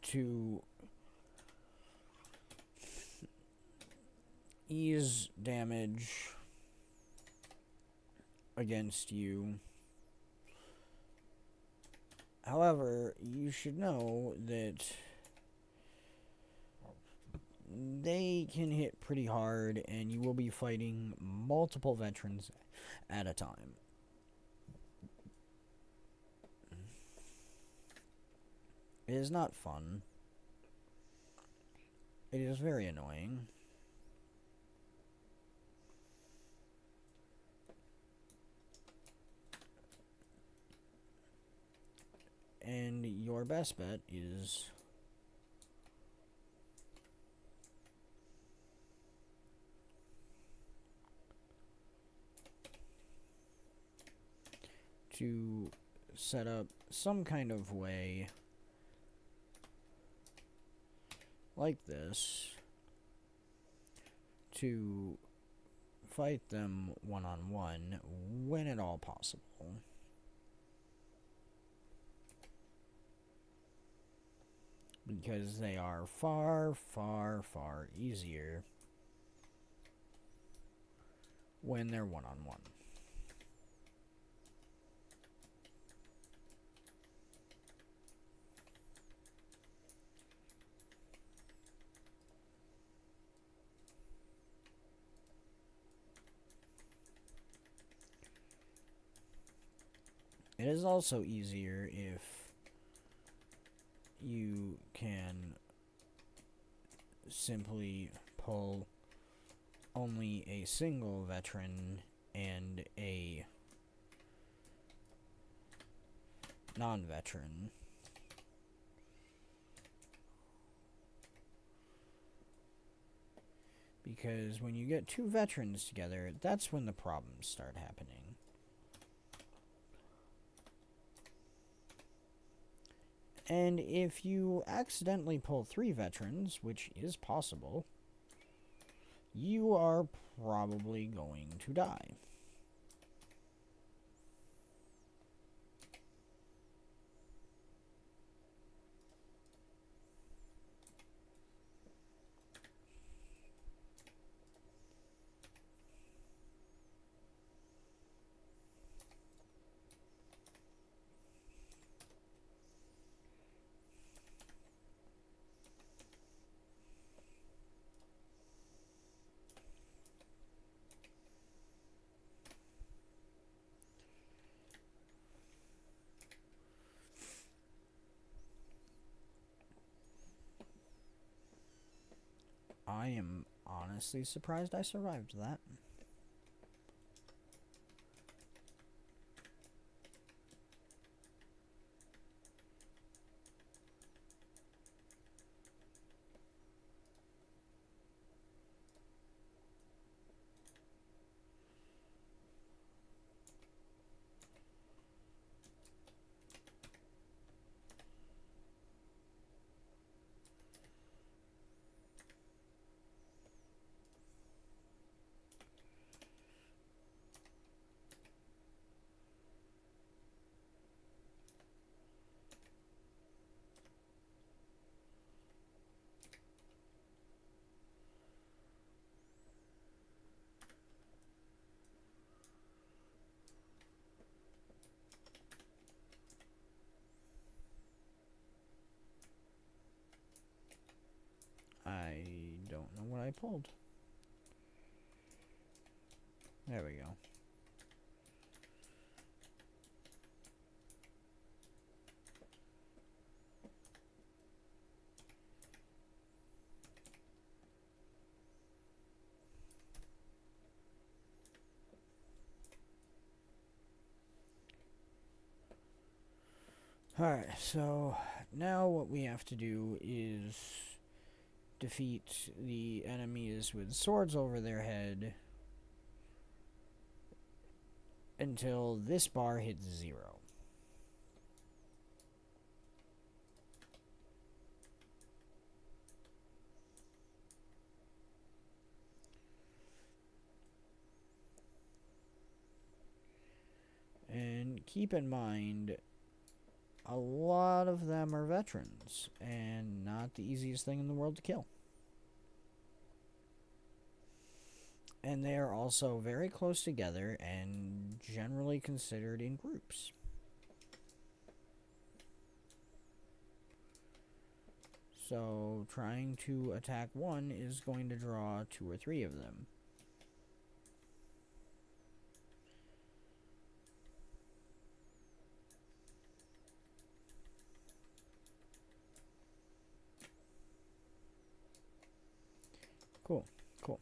to ease damage against you. However, you should know that they can hit pretty hard, and you will be fighting multiple veterans at a time. It is not fun. It is very annoying. And your best bet is to set up some kind of way like this to fight them one-on-one when at all possible. Because they are far, far, far easier when they're one-on-one. It is also easier if you can simply pull only a single veteran and a non-veteran. Because when you get two veterans together, that's when the problems start happening. And if you accidentally pull 3 veterans, which is possible, you are probably going to die. I am honestly surprised I survived that. I pulled. There we go. Alright, so now what we have to do is defeat the enemies with swords over their head until this bar hits 0. And keep in mind, a lot of them are veterans, and not the easiest thing in the world to kill. And they are also very close together and generally considered in groups. So trying to attack one is going to draw 2 or 3 of them. Cool, cool.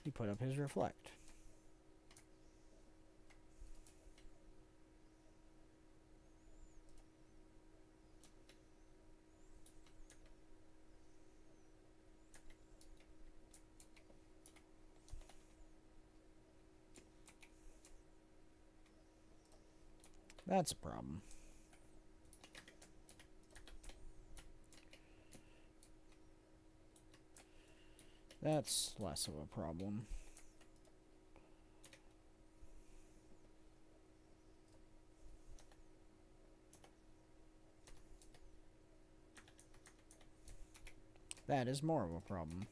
He put up his reflect. That's a problem. That's less of a problem. That is more of a problem.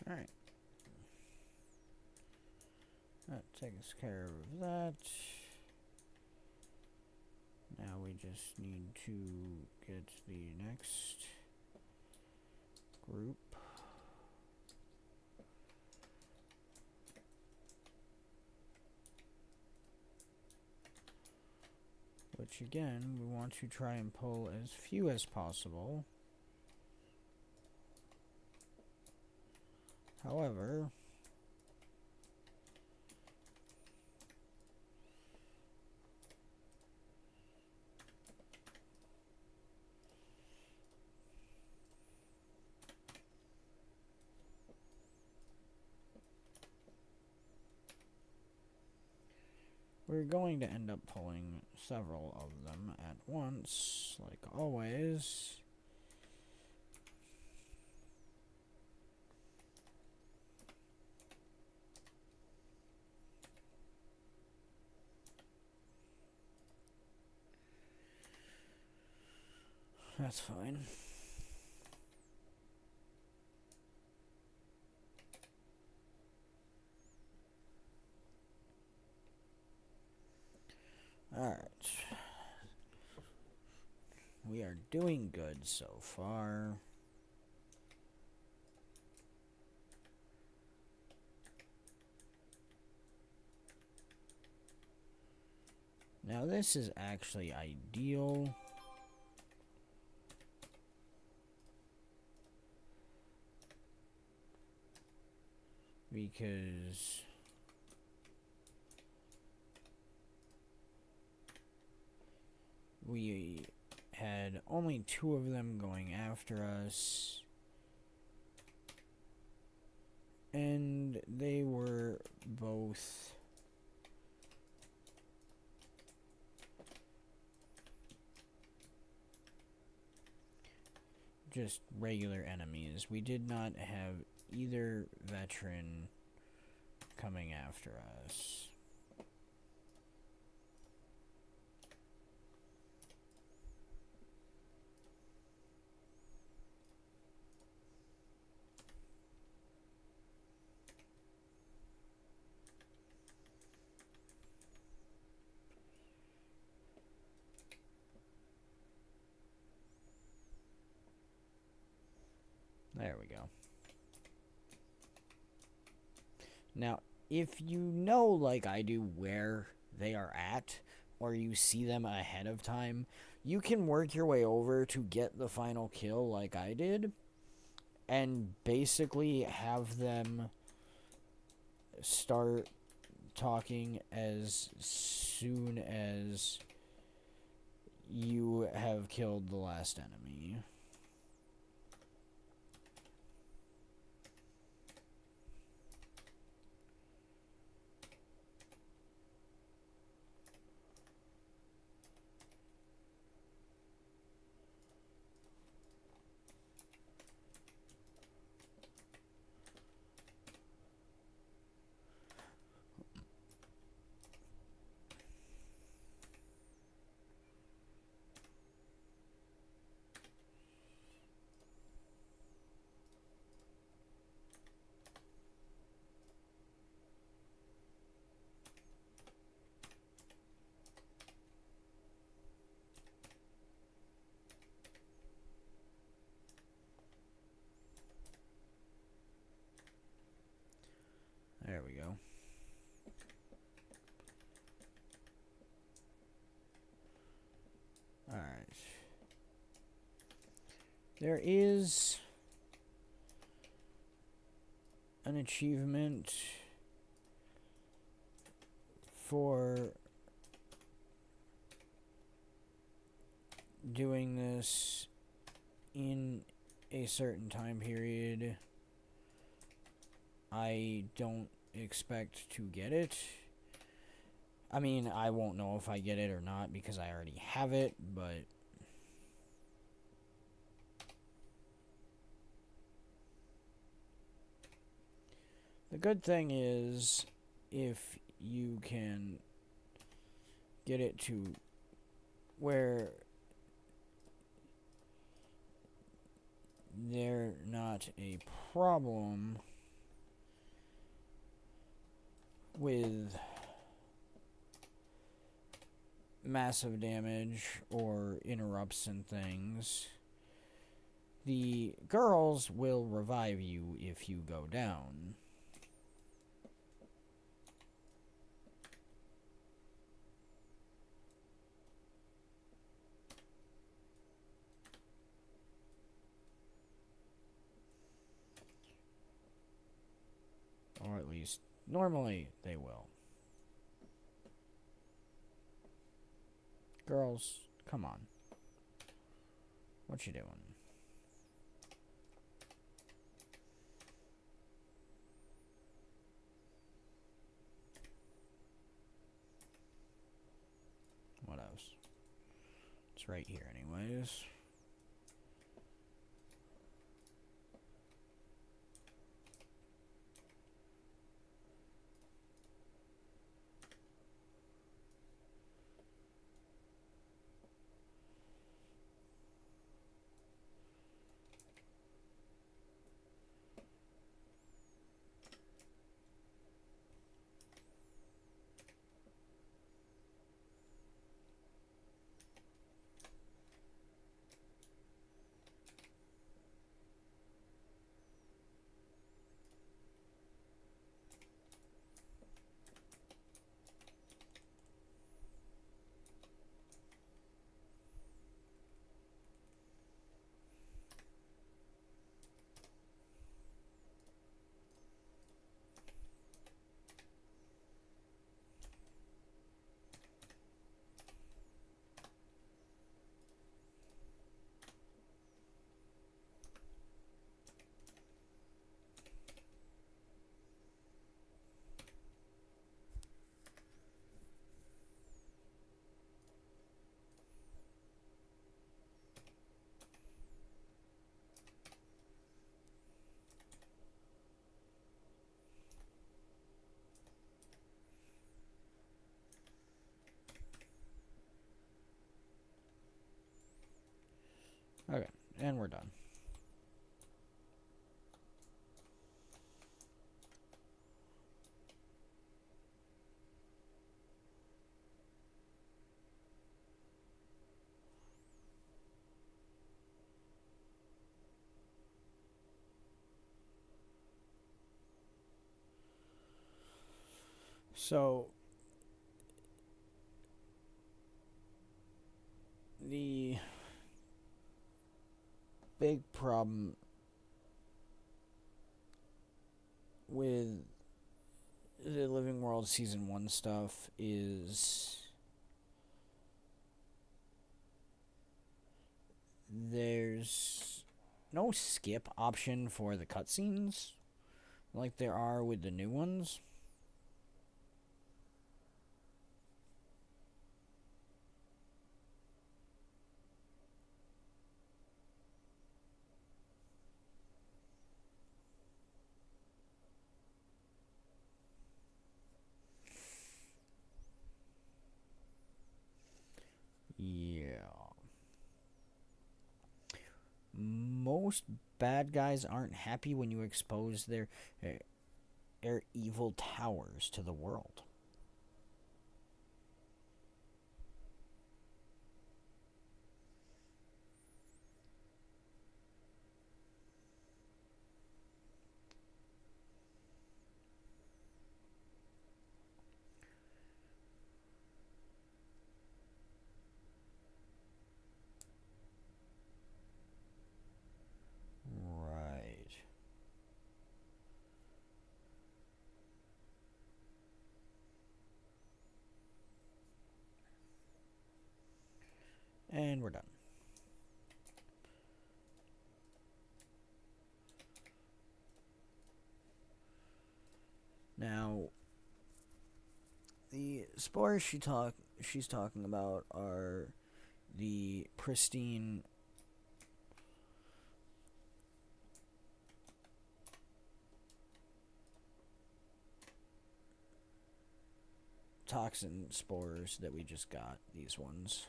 Alright. That takes care of that. Now we just need to get the next group. Which again, we want to try and pull as few as possible. However, we're going to end up pulling several of them at once, like always. That's fine. Alright. We are doing good so far. Now this is actually ideal. Because we had only 2 of them going after us. And they were both just regular enemies. We did not have either veteran coming after us. There we go. Now, if you know, like I do, where they are at, or you see them ahead of time, you can work your way over to get the final kill like I did, and basically have them start talking as soon as you have killed the last enemy. There we go. Alright. There is an achievement for doing this in a certain time period. I don't expect to get it. I mean, I won't know if I get it or not because I already have it, but the good thing is if you can get it to where they're not a problem with massive damage or interrupts and things, the girls will revive you if you go down. Or at least, normally, they will. Girls, come on. What you doing? What else? It's right here anyways. Okay, and we're done. So, the big problem with the Living World Season 1 stuff is there's no skip option for the cutscenes like there are with the new ones. Yeah. Most bad guys aren't happy when you expose their evil towers to the world. Right. And we're done. Now, the spores she's talking about are the pristine toxin spores that we just got, these ones.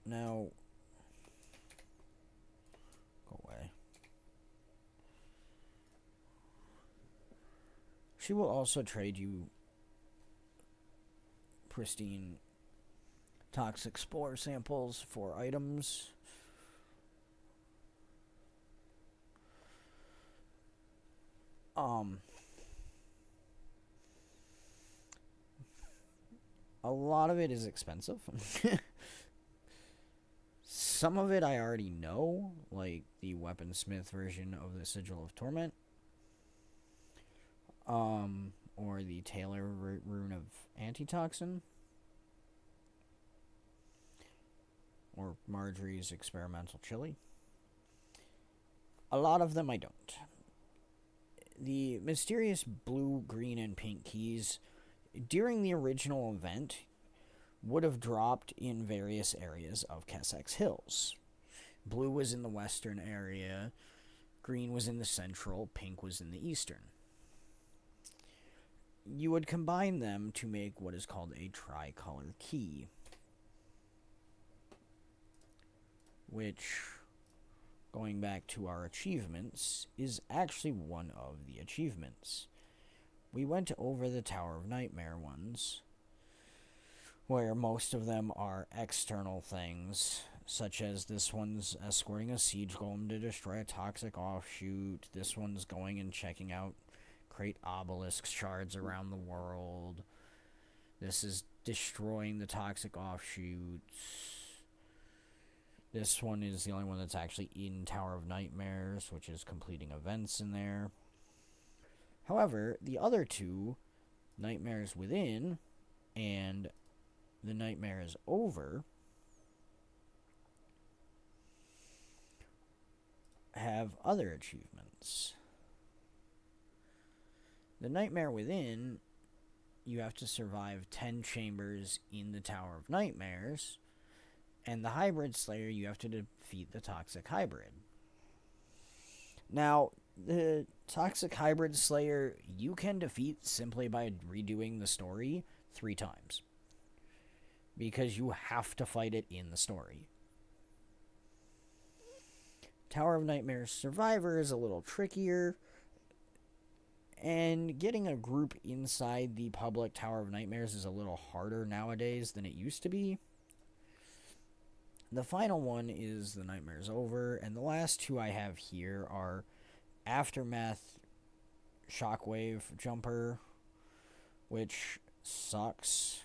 Now, go away. She will also trade you pristine toxic spore samples for items. A lot of it is expensive. Some of it I already know, like the weaponsmith version of the Sigil of Torment. Or the Taylor rune of antitoxin. Or Marjorie's experimental chili. A lot of them I don't. The mysterious blue, green, and pink keys during the original event would have dropped in various areas of Kessex Hills. Blue was in the western area, green was in the central, pink was in the eastern. You would combine them to make what is called a tricolor key, which, going back to our achievements, is actually one of the achievements. We went over the Tower of Nightmare ones, where most of them are external things, such as this one's escorting a siege golem to destroy a toxic offshoot, this one's going and checking out create obelisk shards around the world, this is destroying the toxic offshoots, this one is the only one that's actually in Tower of Nightmares, which is completing events in there. However, the other two, Nightmares Within and The Nightmare Is Over, have other achievements. The Nightmare Within, you have to survive 10 chambers in the Tower of Nightmares, and the Hybrid Slayer, you have to defeat the Toxic Hybrid. Now, the Toxic Hybrid Slayer you can defeat simply by redoing the story 3 times. Because you have to fight it in the story. Tower of Nightmares Survivor is a little trickier. And getting a group inside the public Tower of Nightmares is a little harder nowadays than it used to be. The final one is The Nightmare's Over, and the last two I have here are Aftermath Shockwave Jumper, which sucks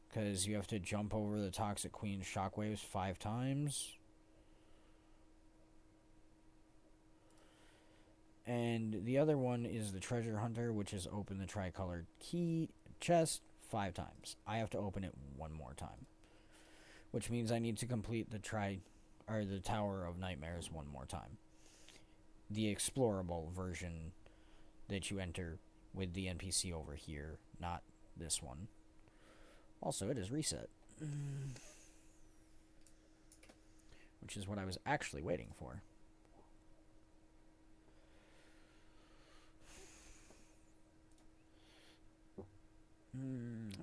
because you have to jump over the Toxic Queen's shockwaves 5 times. And the other one is the Treasure Hunter, which is open the tricolored key chest 5 times. I have to open it one more time, which means I need to complete the Tower of Nightmares one more time. The explorable version that you enter with the NPC over here, not this one. Also, it is reset, which is what I was actually waiting for.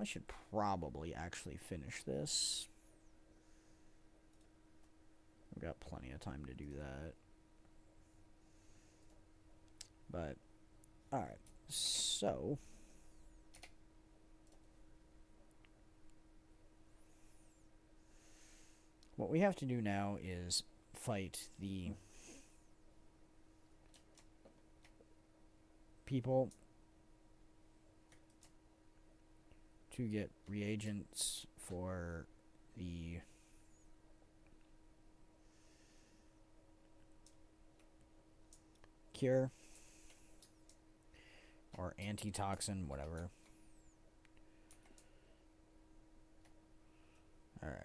I should probably actually finish this. I've got plenty of time to do that. But, alright. So, what we have to do now is fight the people to get reagents for the cure or antitoxin, whatever. Alright.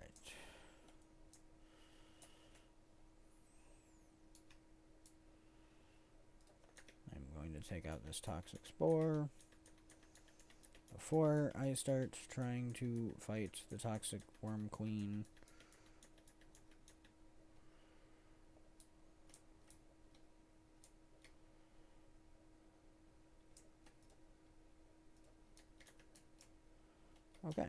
I'm going to take out this toxic spore before I start trying to fight the toxic worm queen. Okay.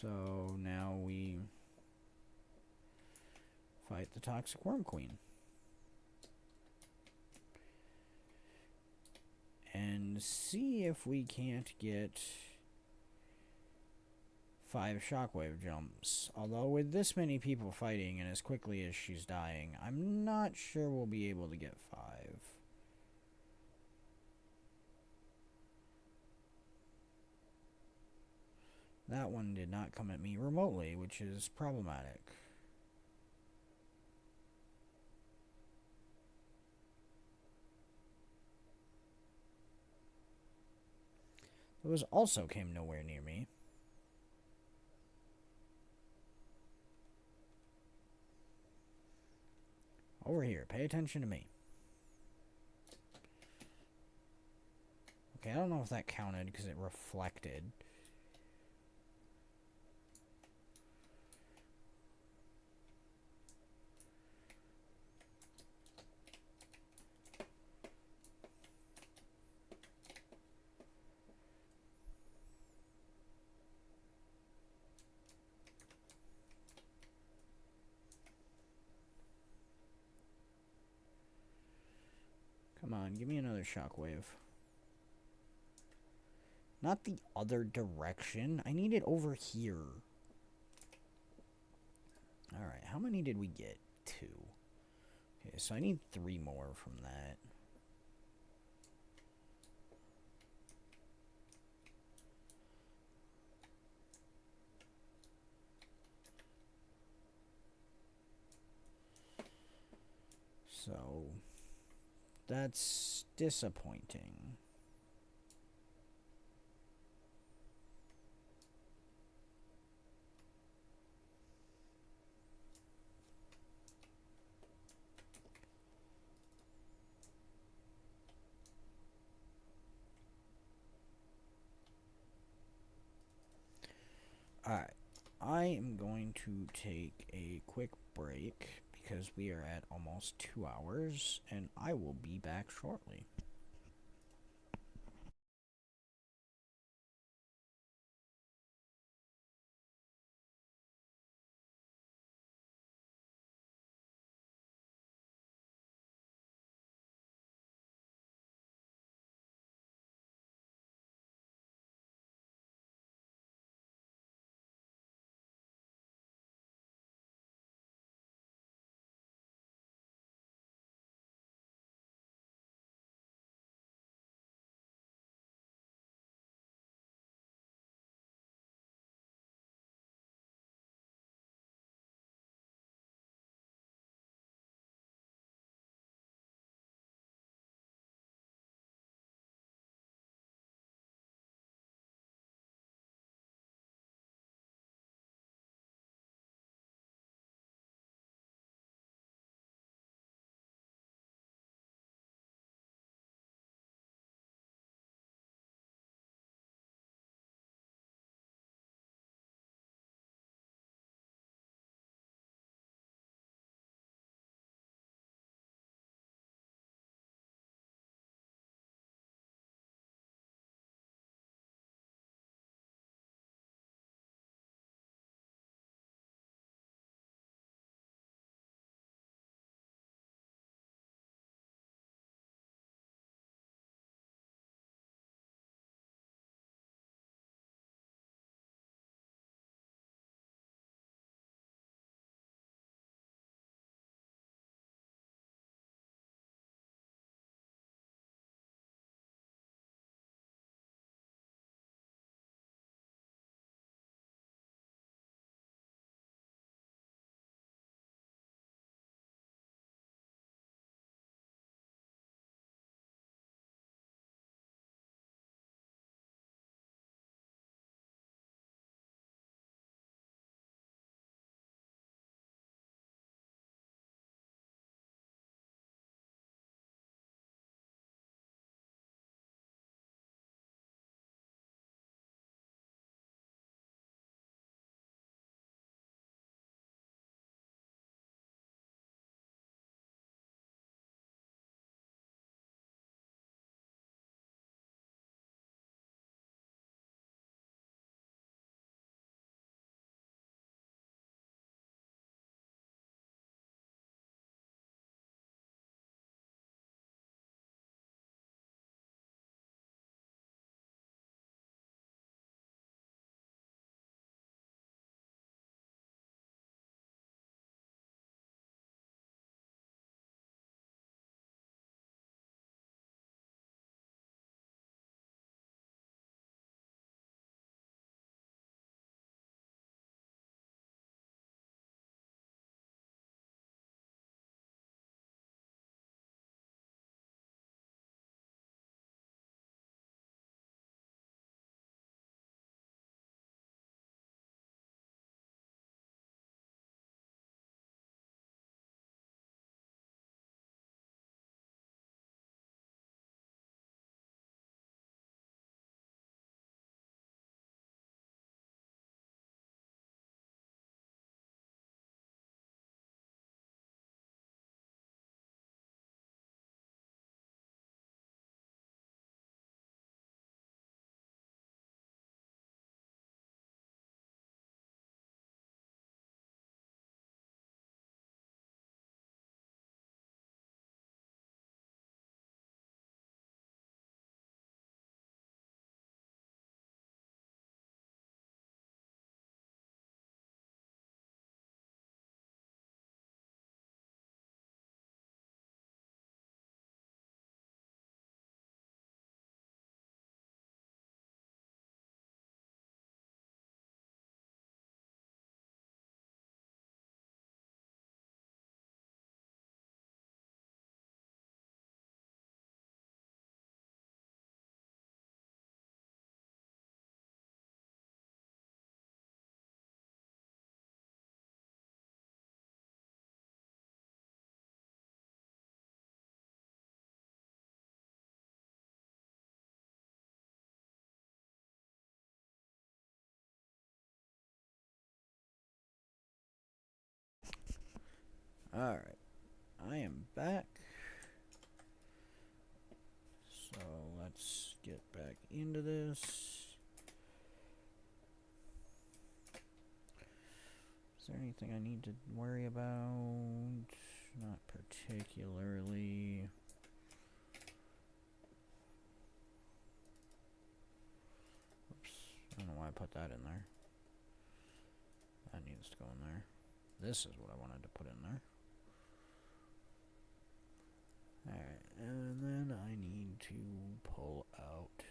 So now we fight the toxic worm queen. And see if we can't get 5 shockwave jumps. Although with this many people fighting and as quickly as she's dying, I'm not sure we'll be able to get 5. That one did not come at me remotely, which is problematic. Those also came nowhere near me. Over here, pay attention to me. Okay, I don't know if that counted because it reflected. Come on, give me another shockwave. Not the other direction. I need it over here. Alright, how many did we get? 2. Okay, so I need 3 more from that. So, that's disappointing. Alright, I am going to take a quick break because we are at almost 2 hours, and I will be back shortly. Alright, I am back. So let's get back into this. Is there anything I need to worry about? Not particularly. Oops, I don't know why I put that in there. That needs to go in there. This is what I wanted to put in there. Alright, and then I need to pull out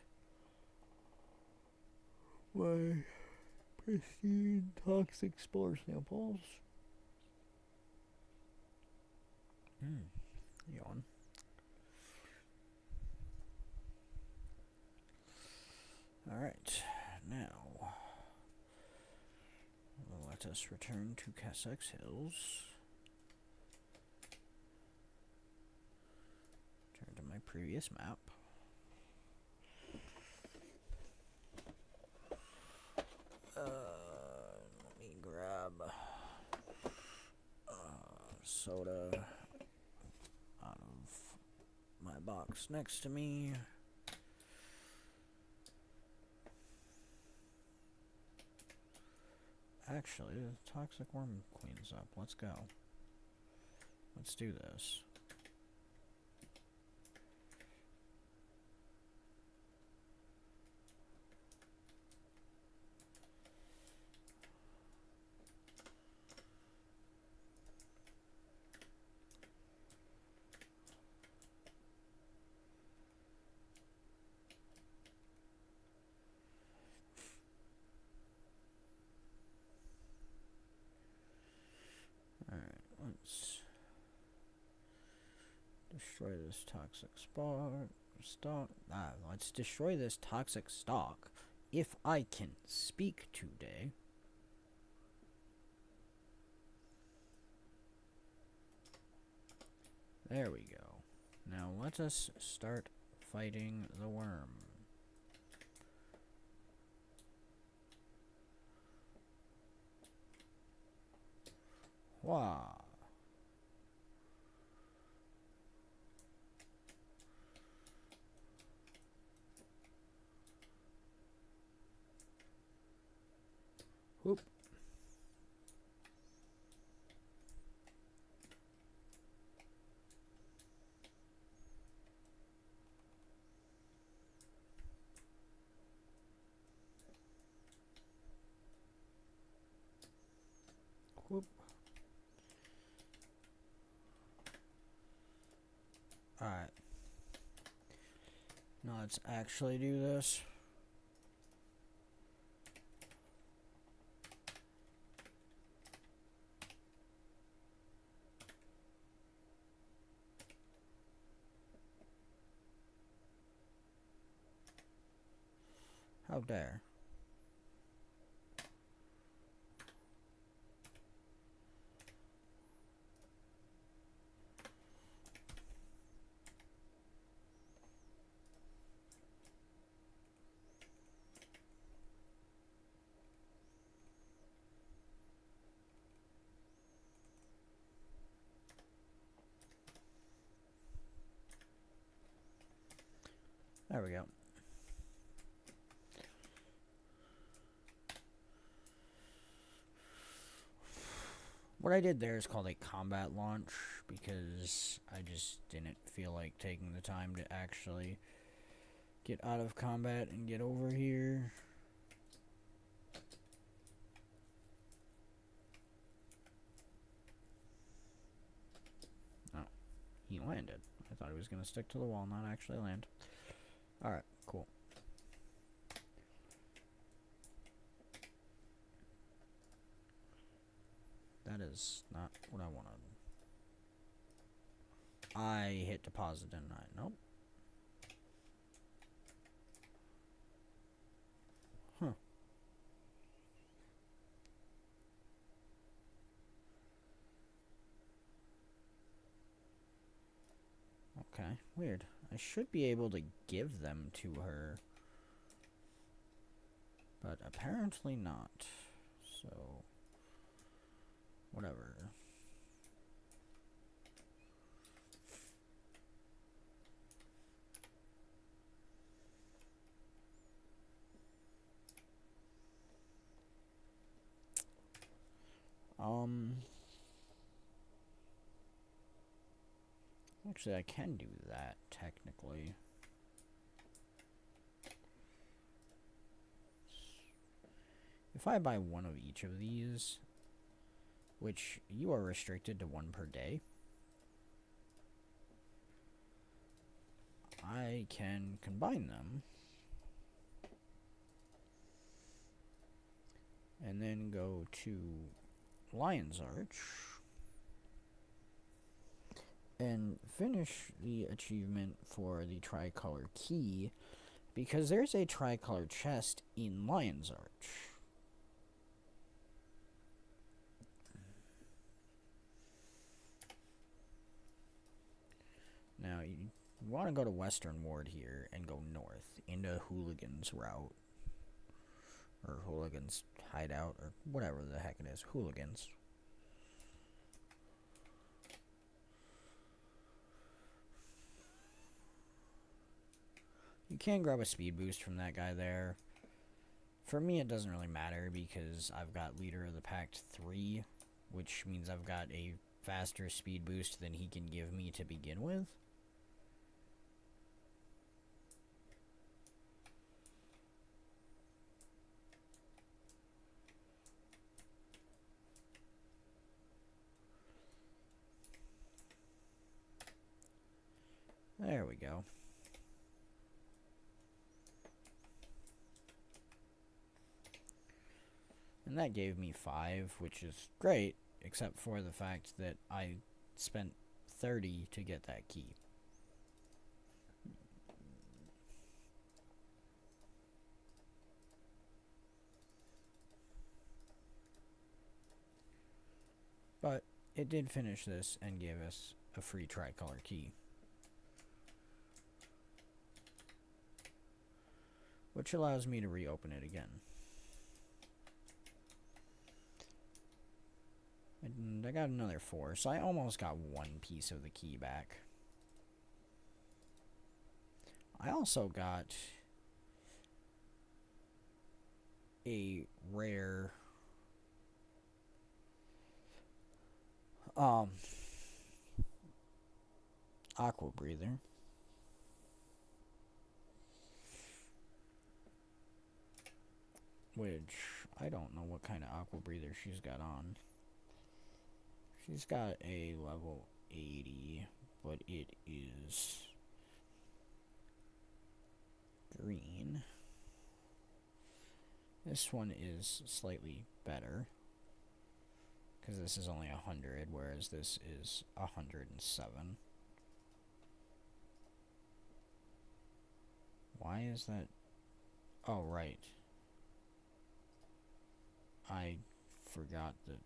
my pristine toxic spore samples. Yawn. Alright, now let us return to Cassex Hills. Turn to my previous map. Let me grab soda out of my box next to me. Actually, the toxic worm cleans up. Let's go. Let's do this. Let's destroy this toxic stock. Let's destroy this toxic stock. If I can speak today. There we go. Now let us start fighting the worm. Wow. Whoop. Whoop. Alright. Now let's actually do this. How dare. There we go. What I did there is called a combat launch because I just didn't feel like taking the time to actually get out of combat and get over here. Oh, he landed. I thought he was going to stick to the wall, not actually land. Alright, cool. That is not what I wanted. I hit deposit, didn't I? Nope. Huh. Okay, weird. I should be able to give them to her. But apparently not. So, whatever. Actually, I can do that, technically. If I buy one of each of these, which you are restricted to one per day, I can combine them and then go to Lion's Arch and finish the achievement for the tricolor key, because there's a tricolor chest in Lion's Arch. Now, you want to go to Western Ward here and go north into Hooligan's route. Or Hooligan's hideout, or whatever the heck it is. Hooligans. You can grab a speed boost from that guy there. For me, it doesn't really matter because I've got Leader of the Pack 3, which means I've got a faster speed boost than he can give me to begin with. There we go. And that gave me 5, which is great, except for the fact that I spent 30 to get that key. But it did finish this and gave us a free tricolor key, which allows me to reopen it again. And I got another 4, so I almost got 1 piece of the key back. I also got a rare aqua breather. Which, I don't know what kind of aqua breather she's got on. She's got a level 80, but it is green. This one is slightly better, because this is only 100, whereas this is 107. Why is that? Oh, right. I forgot that.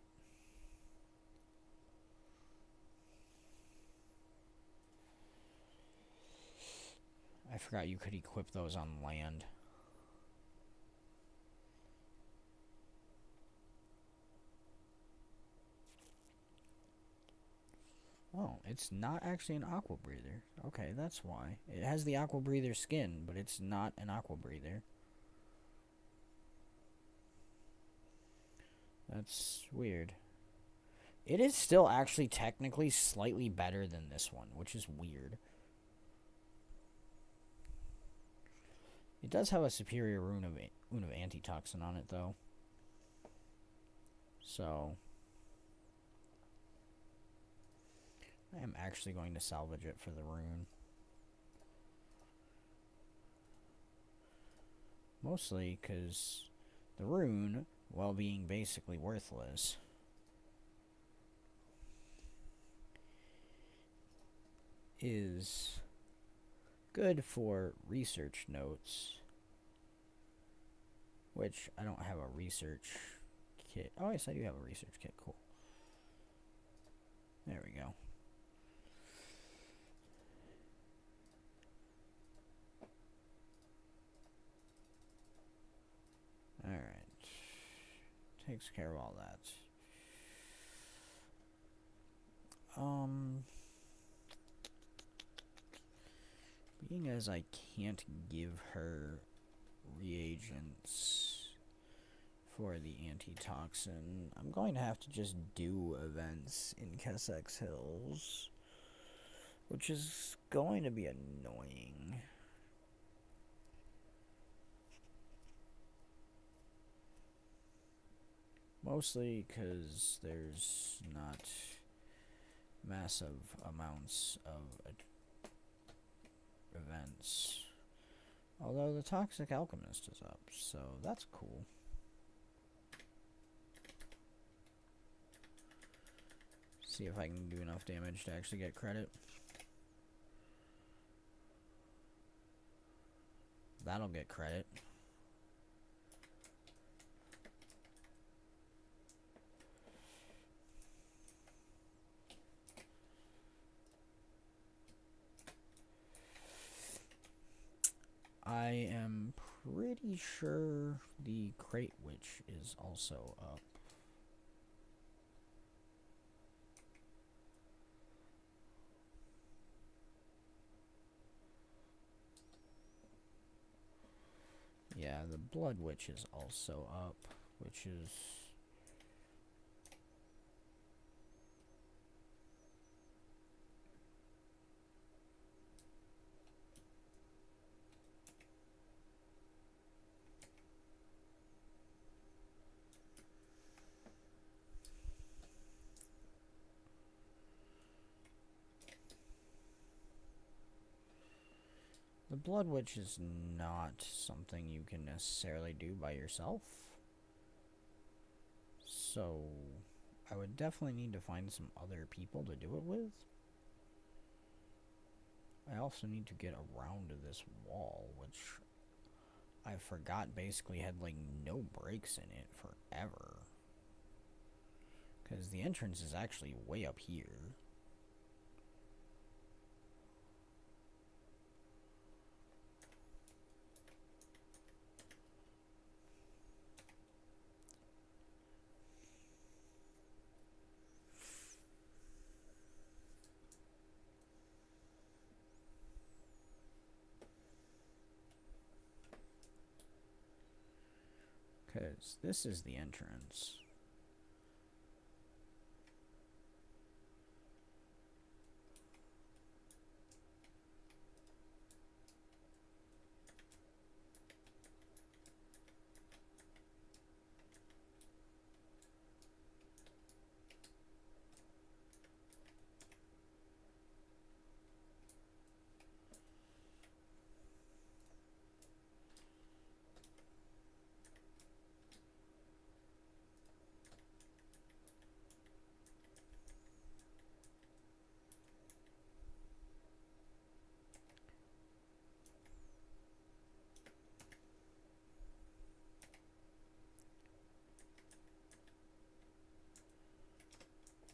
I forgot you could equip those on land. Oh, it's not actually an aqua breather. Okay, that's why. It has the aqua breather skin, but it's not an aqua breather. That's weird. It is still actually technically slightly better than this one, which is weird. It does have a superior rune of antitoxin on it, though. So I am actually going to salvage it for the rune. Mostly because the rune, while being basically worthless, is good for research notes, which I don't have a research kit. Oh, yes, I do have a research kit. Cool. There we go. Alright. Takes care of all that. Being as I can't give her reagents for the antitoxin. I'm going to have to just do events in Kessex Hills, which is going to be annoying. Mostly because there's not massive amounts of events. Although the Toxic Alchemist is up, so that's cool. See if I can do enough damage to actually get credit. That'll get credit. I am pretty sure the Crate Witch is also up. Yeah, the Blood Witch is also up, which is... The Blood Witch is not something you can necessarily do by yourself. So, I would definitely need to find some other people to do it with. I also need to get around to this wall, which I forgot basically had like no breaks in it forever. Because the entrance is actually way up here. Because this is the entrance.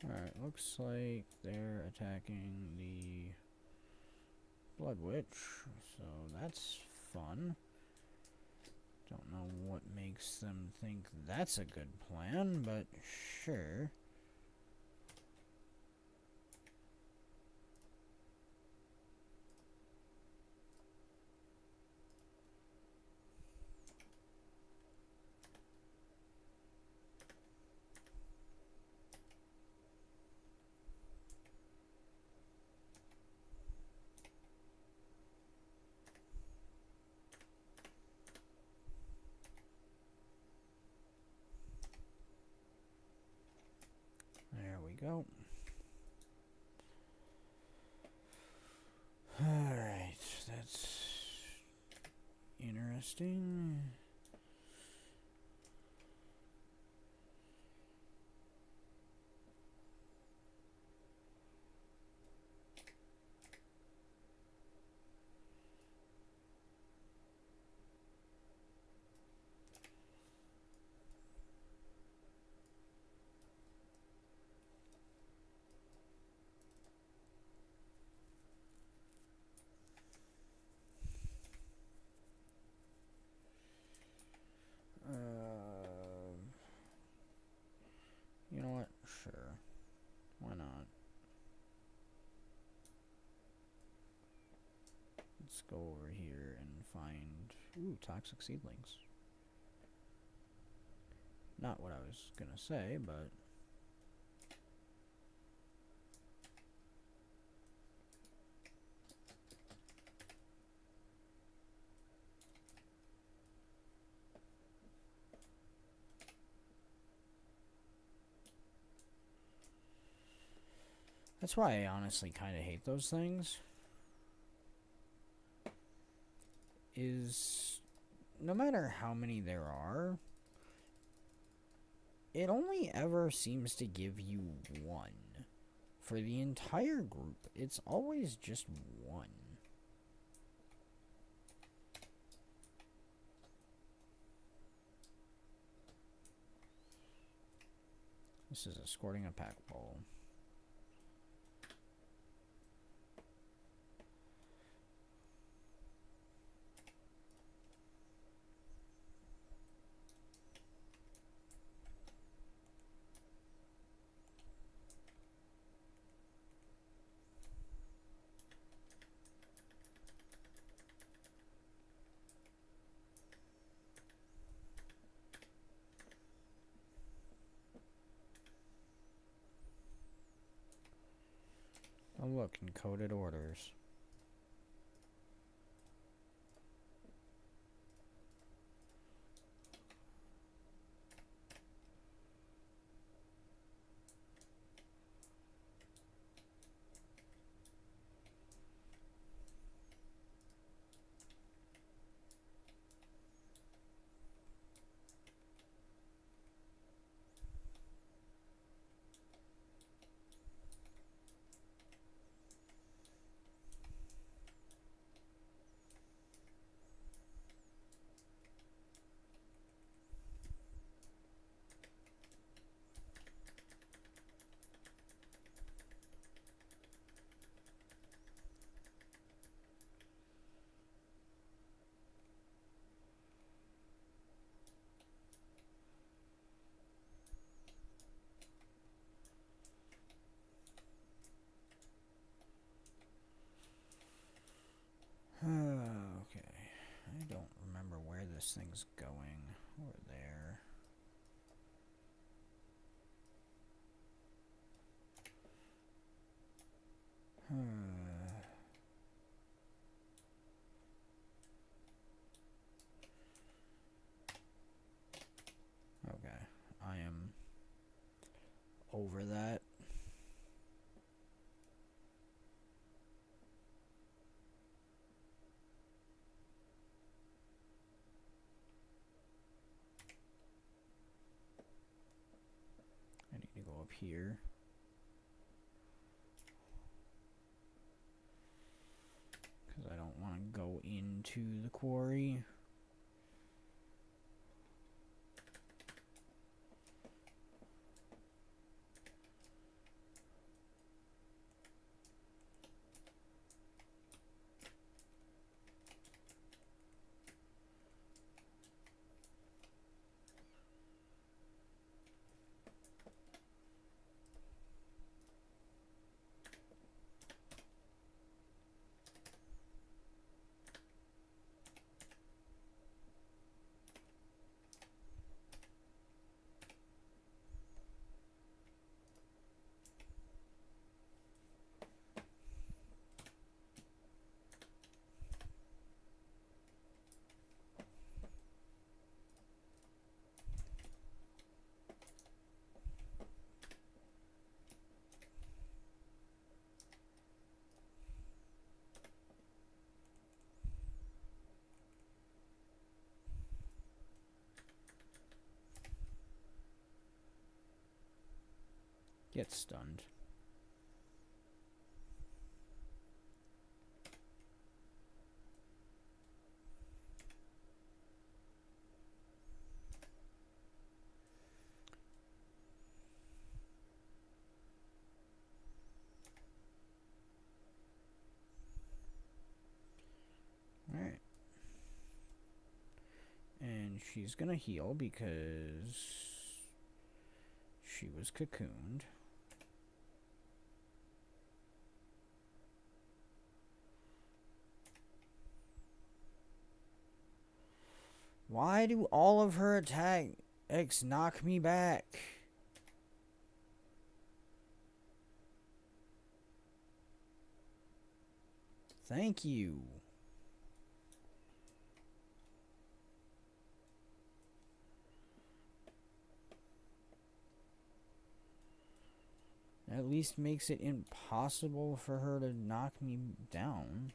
Alright, looks like they're attacking the Blood Witch, so that's fun. Don't know what makes them think that's a good plan, but sure. There we go. Alright, that's interesting. You know what? Sure. Why not? Let's go over here and find... Ooh, toxic seedlings. Not what I was gonna say, but... That's why I honestly kind of hate those things. Is no matter how many there are, it only ever seems to give you one. For the entire group, it's always just one. This is escorting a pack bowl. Oh look, encoded orders. Okay. I don't remember where this thing's going. Over there. Okay. I am over that. I need to go up here. Because I don't want to go into the quarry. Get stunned. Alright. And she's gonna heal because she was cocooned. Why do all of her X, knock me back. Thank you. At least makes it impossible for her to knock me down.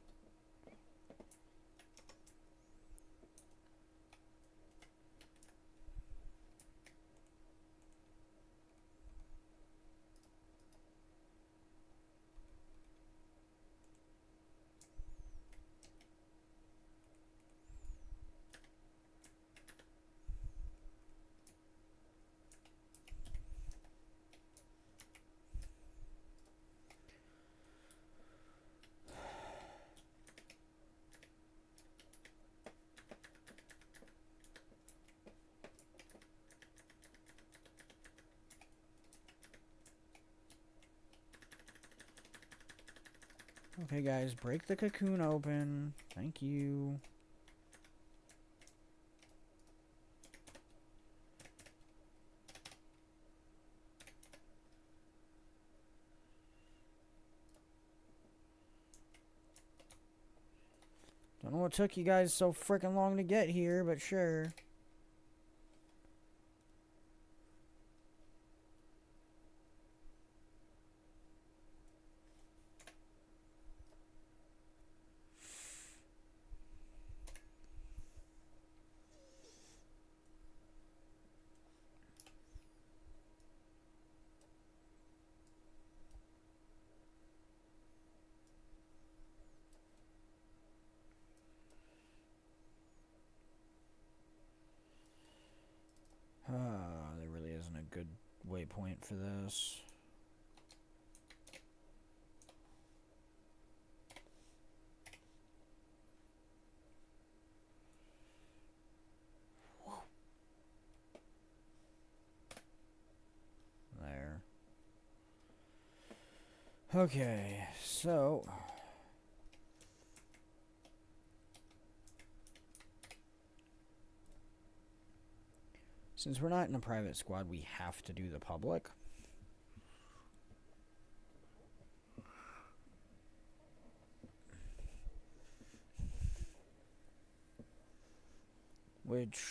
Okay, guys, break the cocoon open. Thank you. Don't know what took you guys so freaking long to get here, but sure. There really isn't a good waypoint for this. There. Okay, so since we're not in a private squad, we have to do the public. Which,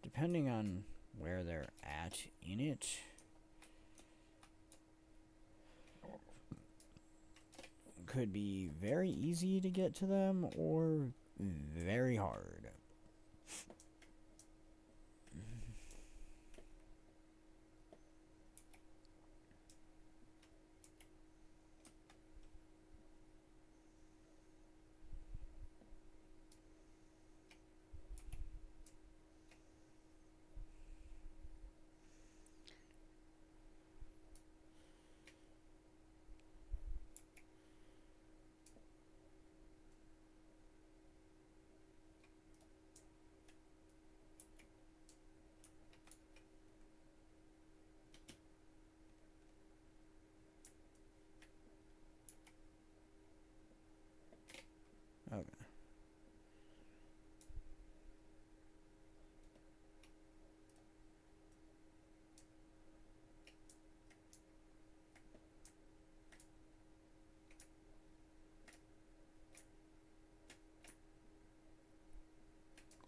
depending on where they're at in it, could be very easy to get to them or very hard. Okay.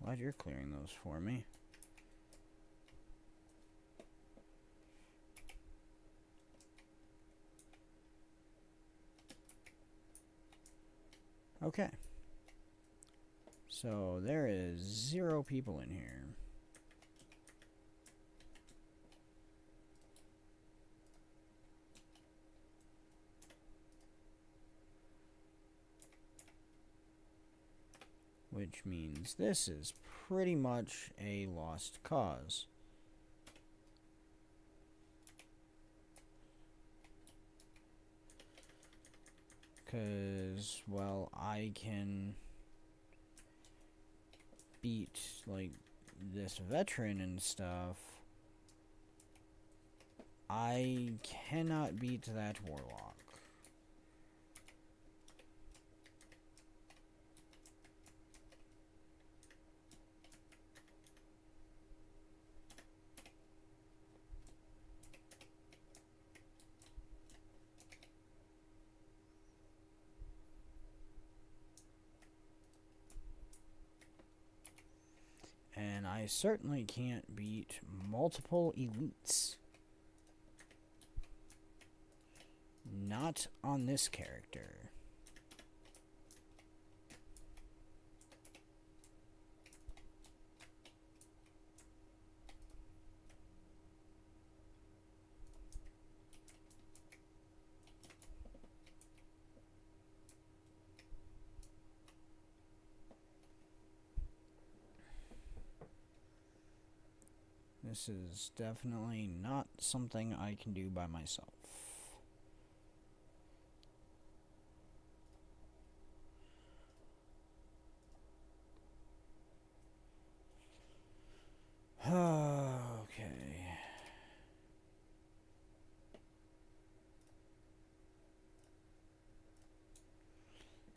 Glad you're clearing those for me. Okay. So there is 0 people in here. Which means this is pretty much a lost cause. Because, well, I can beat, like, this veteran and stuff. I cannot beat that warlock. And I certainly can't beat multiple elites. Not on this character. This is definitely not something I can do by myself. Okay.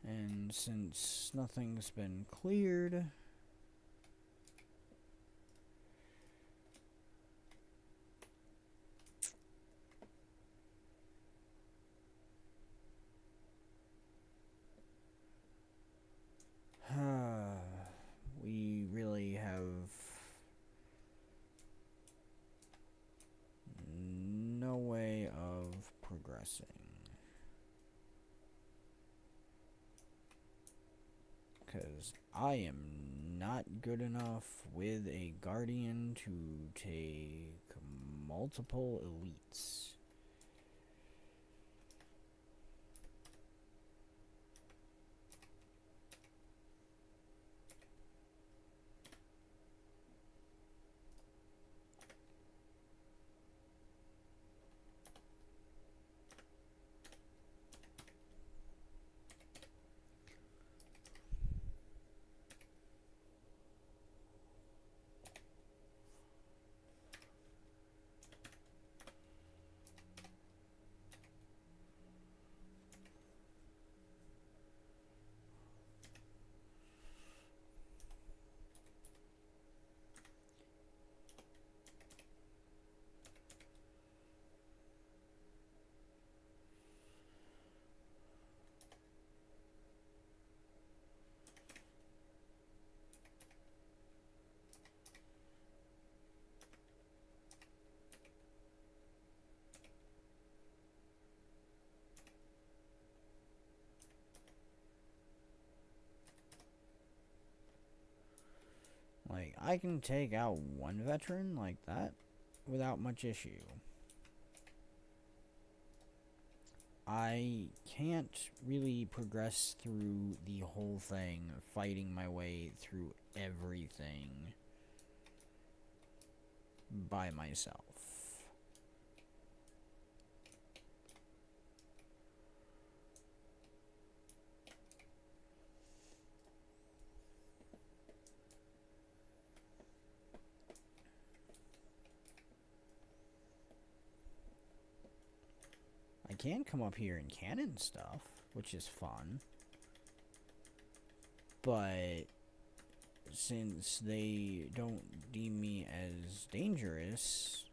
And since nothing's been cleared, we really have no way of progressing. Because I am not good enough with a guardian to take multiple elites. Like, I can take out one veteran like that without much issue. I can't really progress through the whole thing, fighting my way through everything by myself. I can come up here and cannon stuff, which is fun. But since they don't deem me as dangerous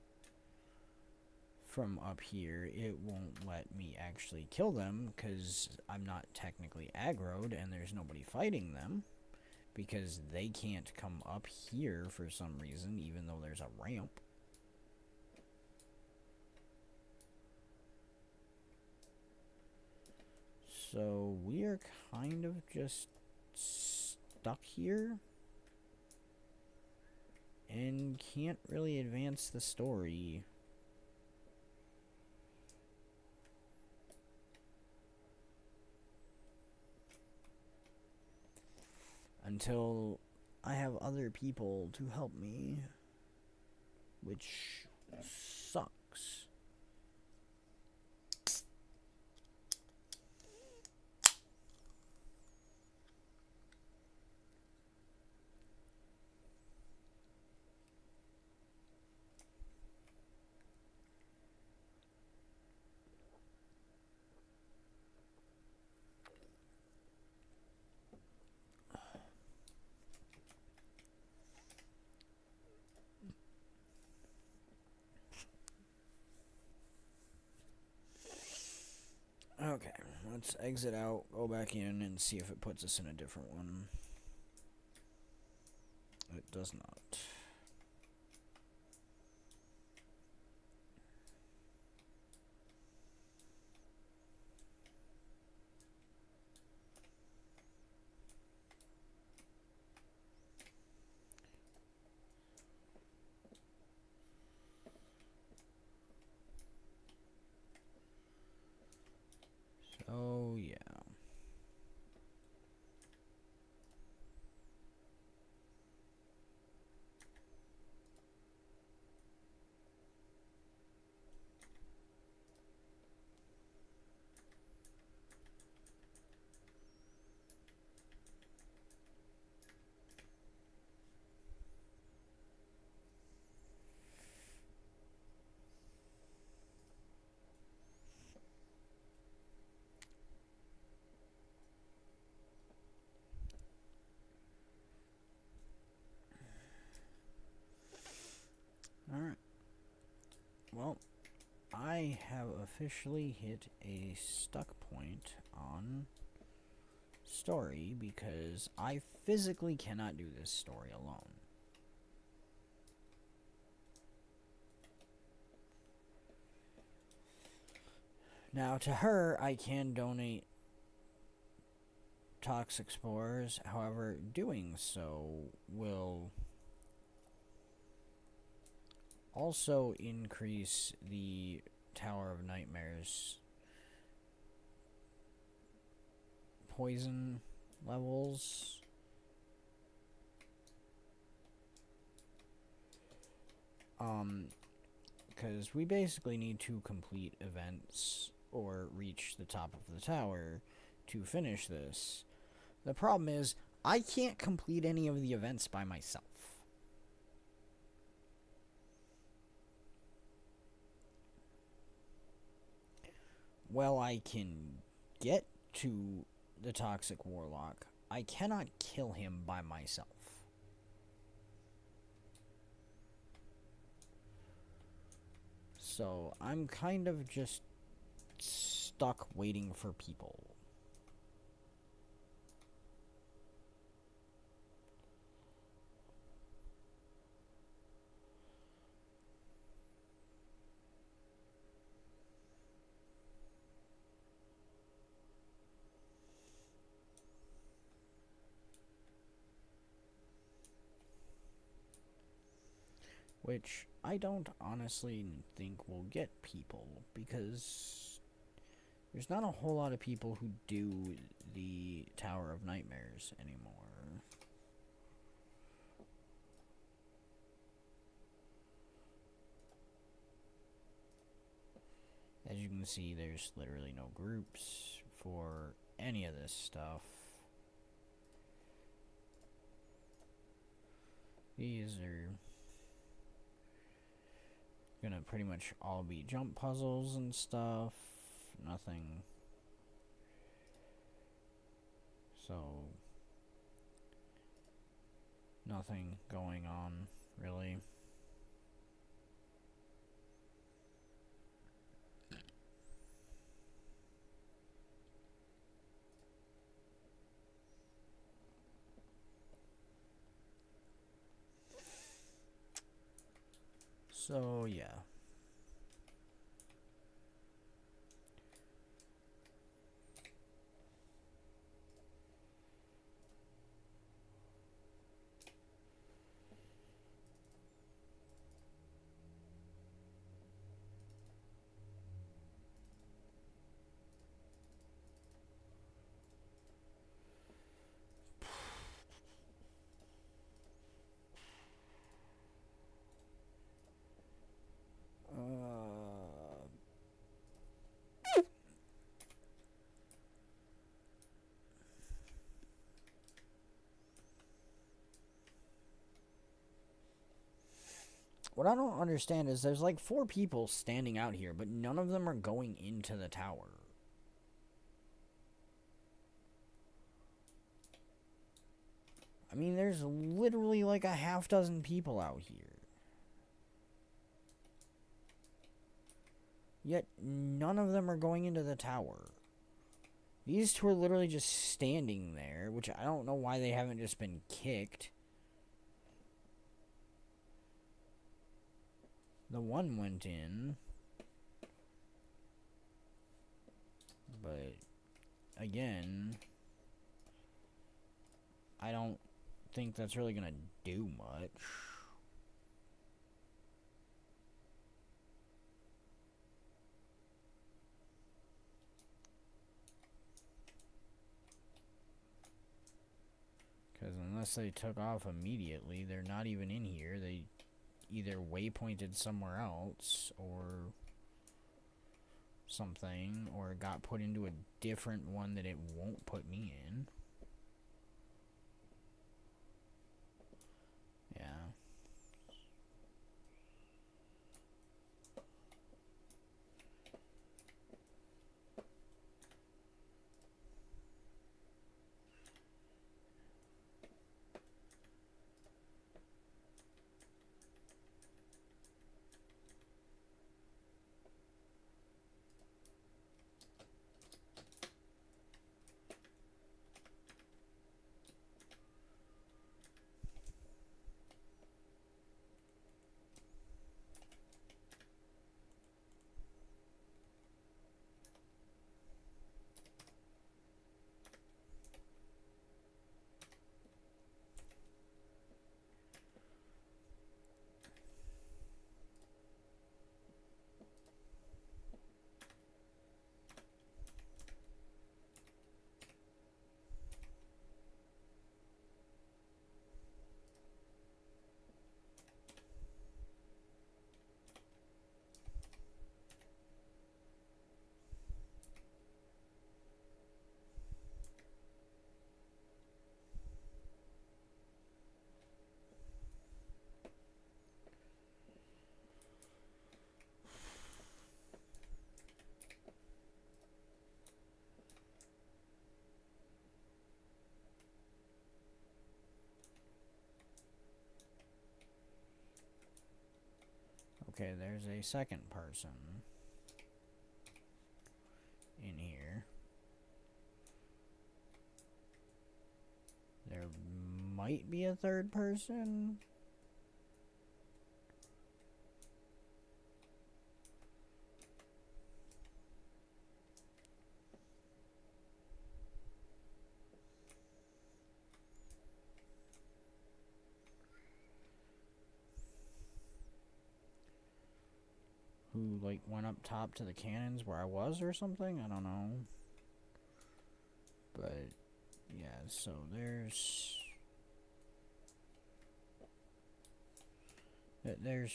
from up here, it won't let me actually kill them because I'm not technically aggroed and there's nobody fighting them because they can't come up here for some reason, even though there's a ramp. So we are kind of just stuck here and can't really advance the story. Until I have other people to help me, which sucks. Okay, let's exit out, go back in, and see if it puts us in a different one. It does not. So, yeah. Alright. Well, I have officially hit a stuck point on story because I physically cannot do this story alone. Now, to her, I can donate toxic spores. However, doing so will also increase the Tower of Nightmares poison levels. Because we basically need to complete events or reach the top of the tower to finish this. The problem is, I can't complete any of the events by myself. Well, I can get to the Toxic Warlock. I cannot kill him by myself. So, I'm kind of just stuck waiting for people. Which I don't honestly think will get people, because there's not a whole lot of people who do the Tower of Nightmares anymore. As you can see, there's literally no groups for any of this stuff. These are gonna pretty much all be jump puzzles and stuff. Nothing. So, nothing going on, really. So, yeah. What I don't understand is there's like 4 people standing out here, but none of them are going into the tower. I mean, there's literally like a half dozen people out here. Yet none of them are going into the tower. These 2 are literally just standing there, which I don't know why they haven't just been kicked. The one went in, but again, I don't think that's really gonna do much. Because unless they took off immediately, they're not even in here. They either waypointed somewhere else or something, or got put into a different one that it won't put me in. Yeah. Okay, there's a second person in here. There might be a third person. Who, like, went up top to the cannons where I was or something? I don't know. But, yeah, so there's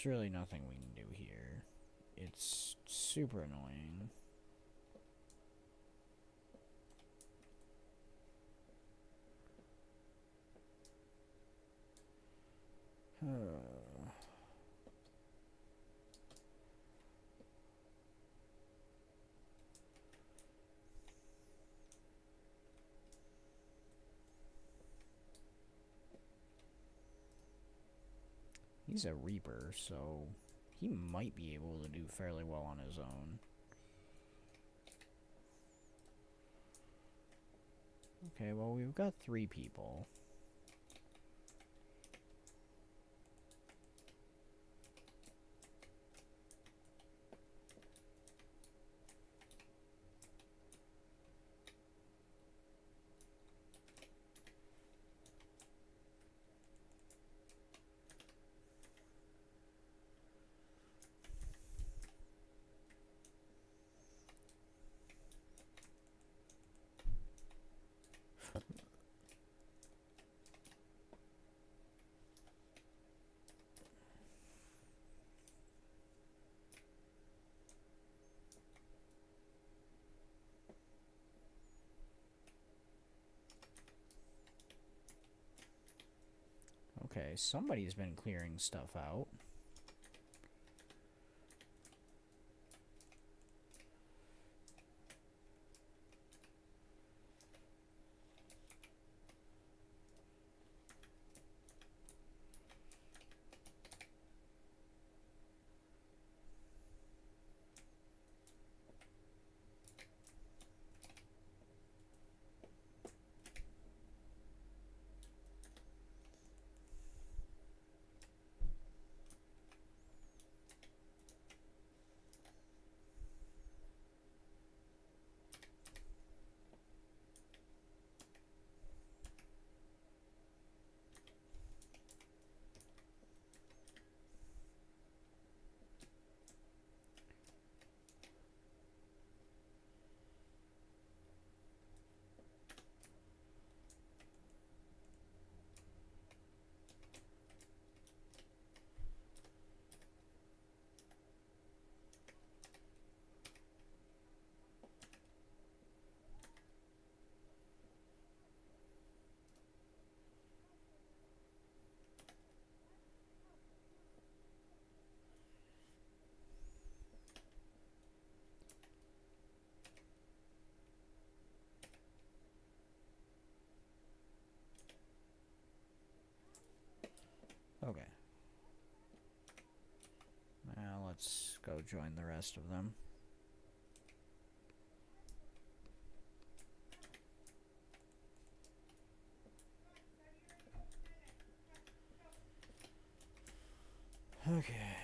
really nothing we can do here. It's super annoying. He's a Reaper, so he might be able to do fairly well on his own. Okay, well, we've got 3 people. Okay, somebody's been clearing stuff out. Okay. Now let's go join the rest of them. Okay.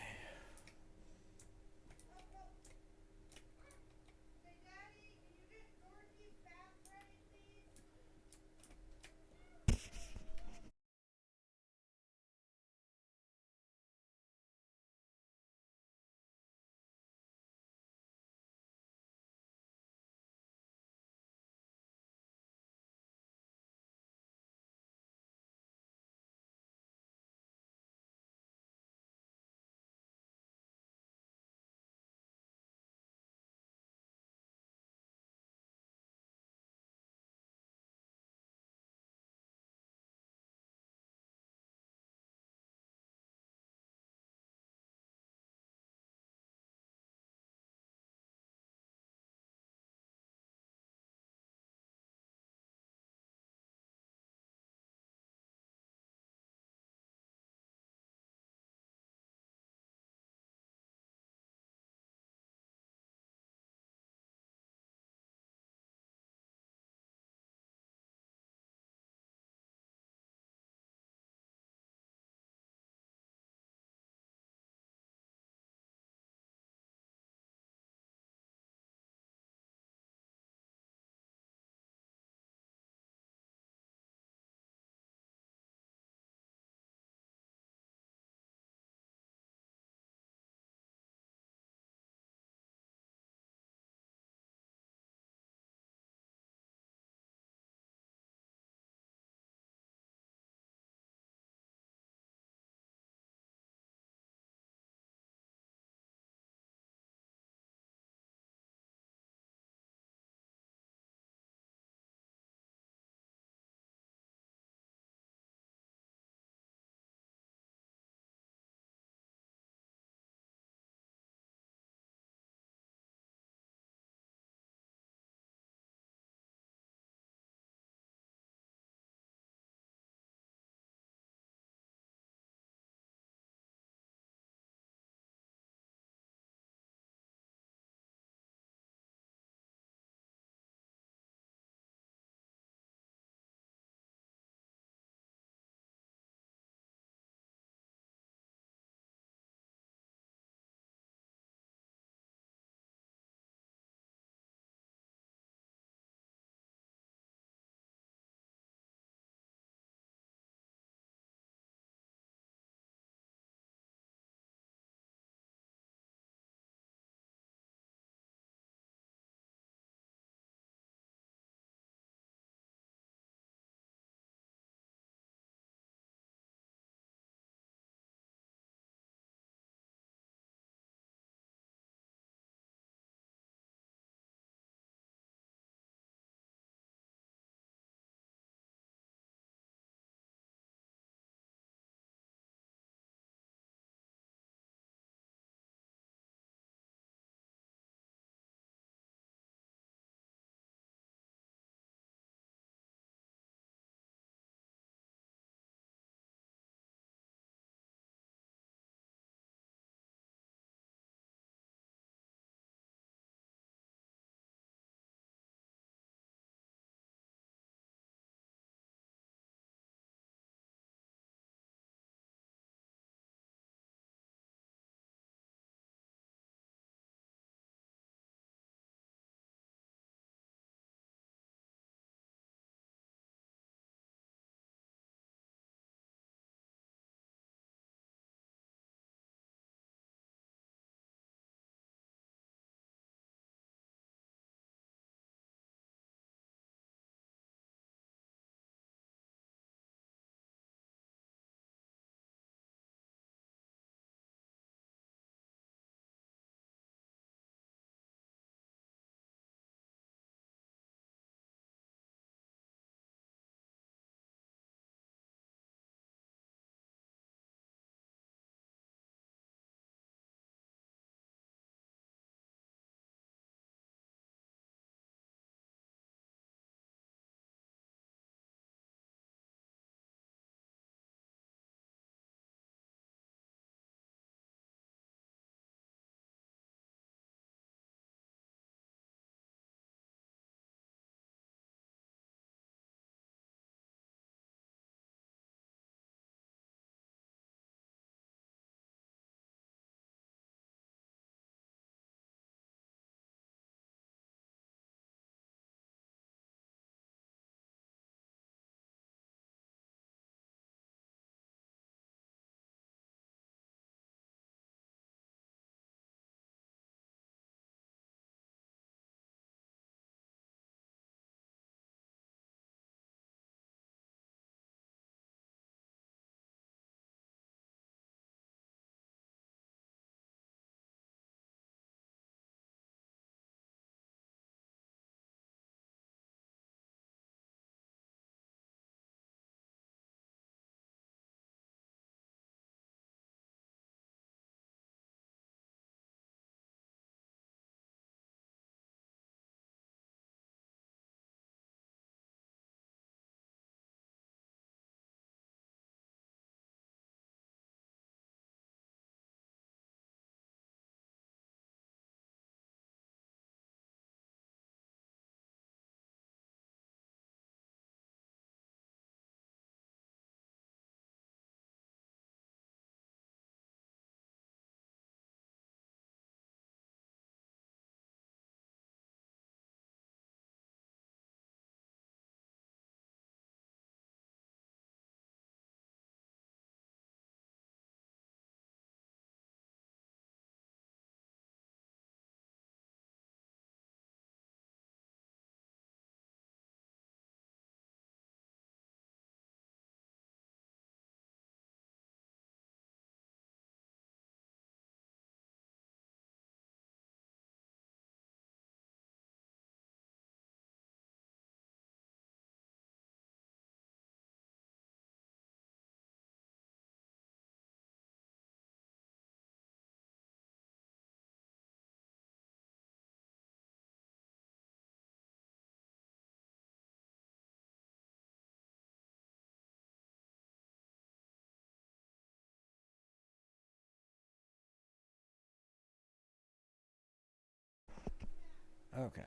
Okay.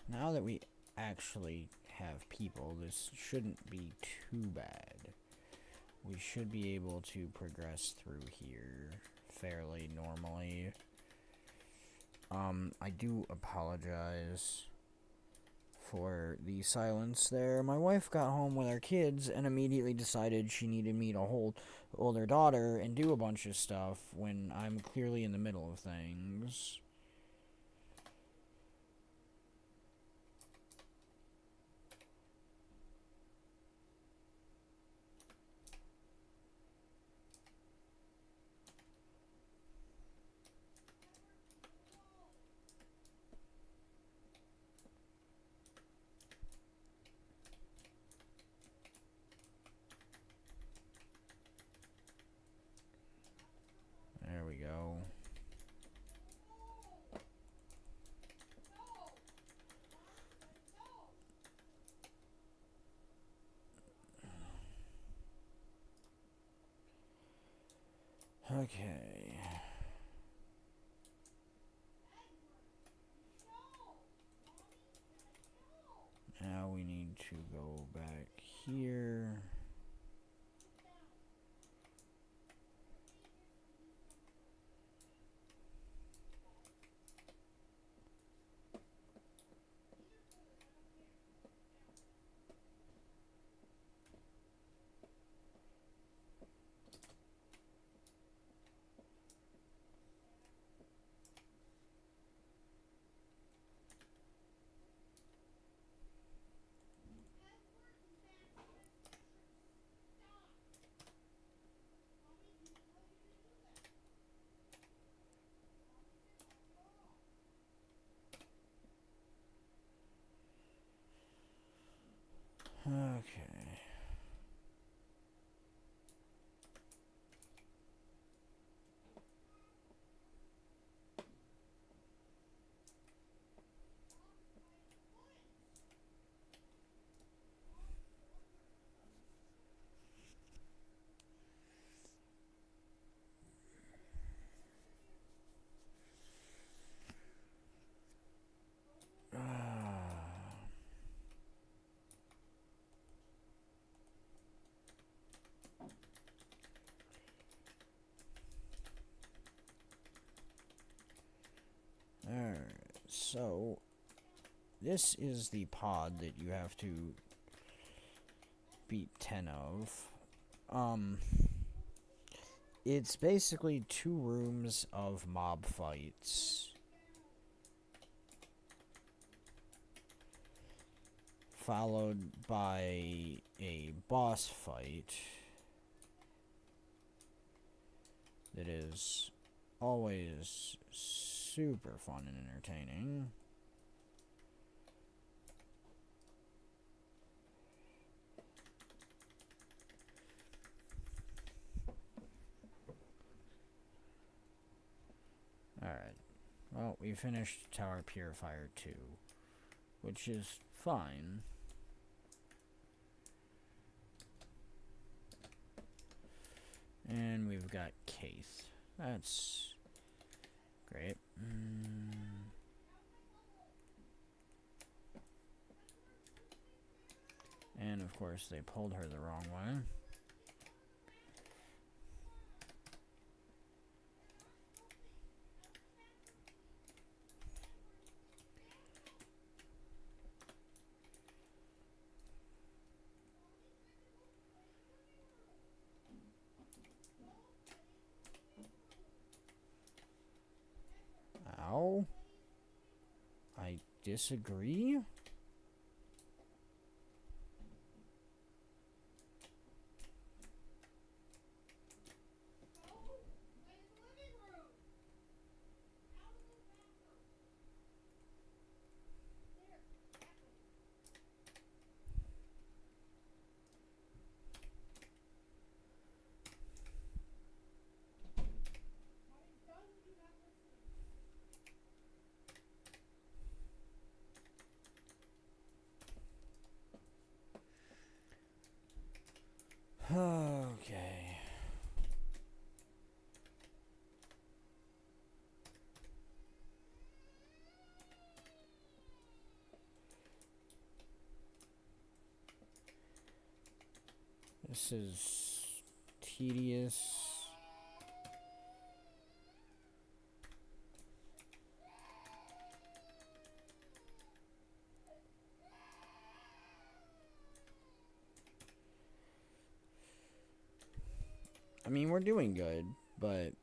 Now that we actually have people, this shouldn't be too bad. We should be able to progress through here fairly normally. I do apologize for the silence there. My wife got home with our kids and immediately decided she needed me to hold her daughter and do a bunch of stuff when I'm clearly in the middle of things. There we go. Okay. Now we need to go back here. Okay. Alright, so this is the pod that you have to beat 10 of. It's basically 2 rooms of mob fights, followed by a boss fight that is always super fun and entertaining. Alright. Well, we finished Tower Purifier 2, which is fine. And we've got Keith. That's great. And of course they pulled her the wrong way. Ow. I disagree. Okay. This is tedious. I mean, we're doing good, but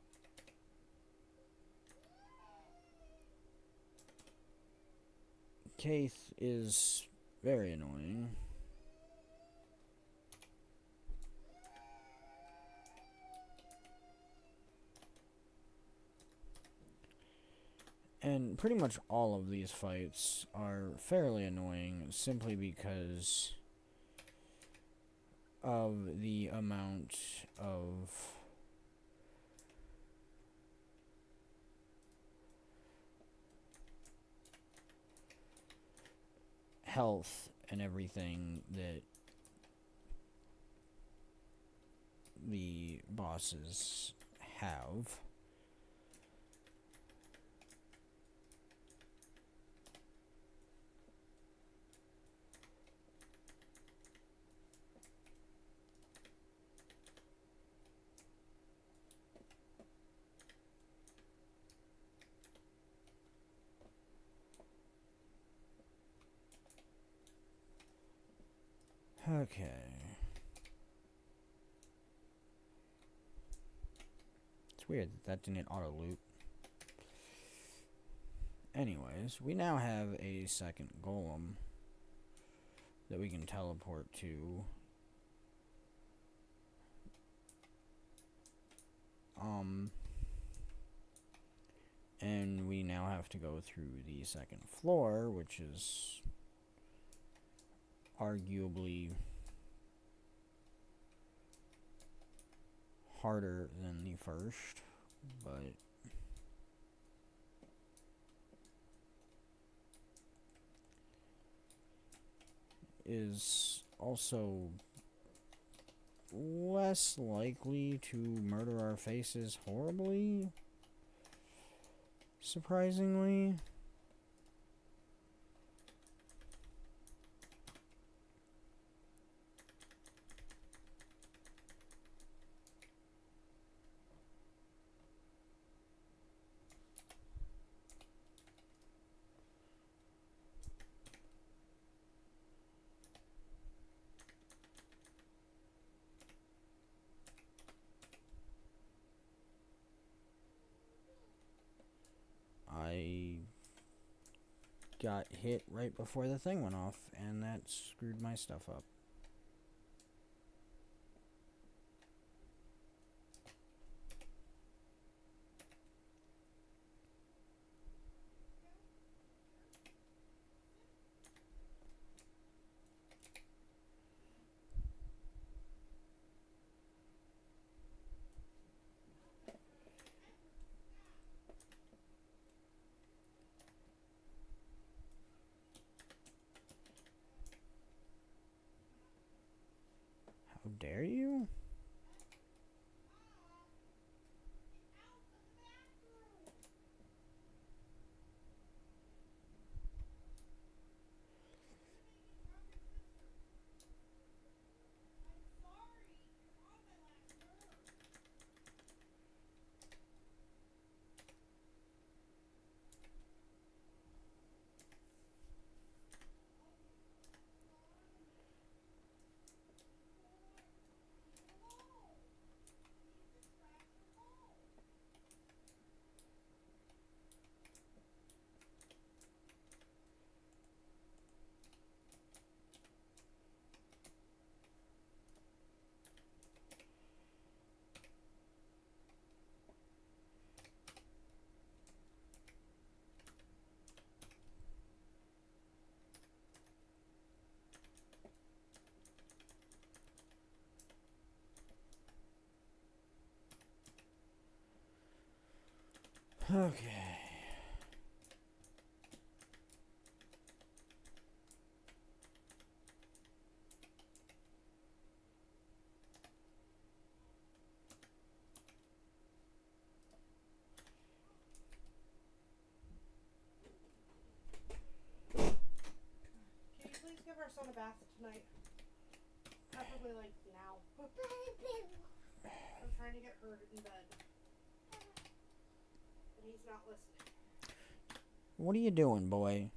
Keith is very annoying. And pretty much all of these fights are fairly annoying simply because of the amount of health and everything that the bosses have. Okay. It's weird that didn't auto-loop. Anyways, we now have a second golem that we can teleport to. And we now have to go through the second floor, which is arguably harder than the first, but is also less likely to murder our faces horribly, surprisingly. I got hit right before the thing went off, and that screwed my stuff up. How dare you? Okay. Can you please give our son a bath tonight? Preferably like now. I'm trying to get her in bed. And he's not listening. What are you doing, boy?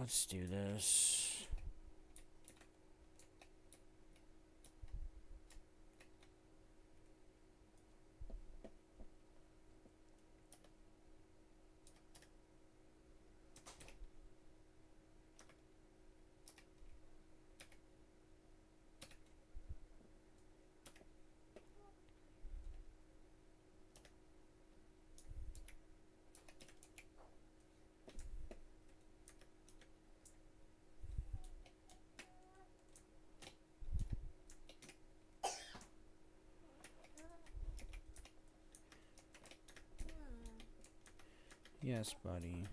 let's do this. Yes, buddy.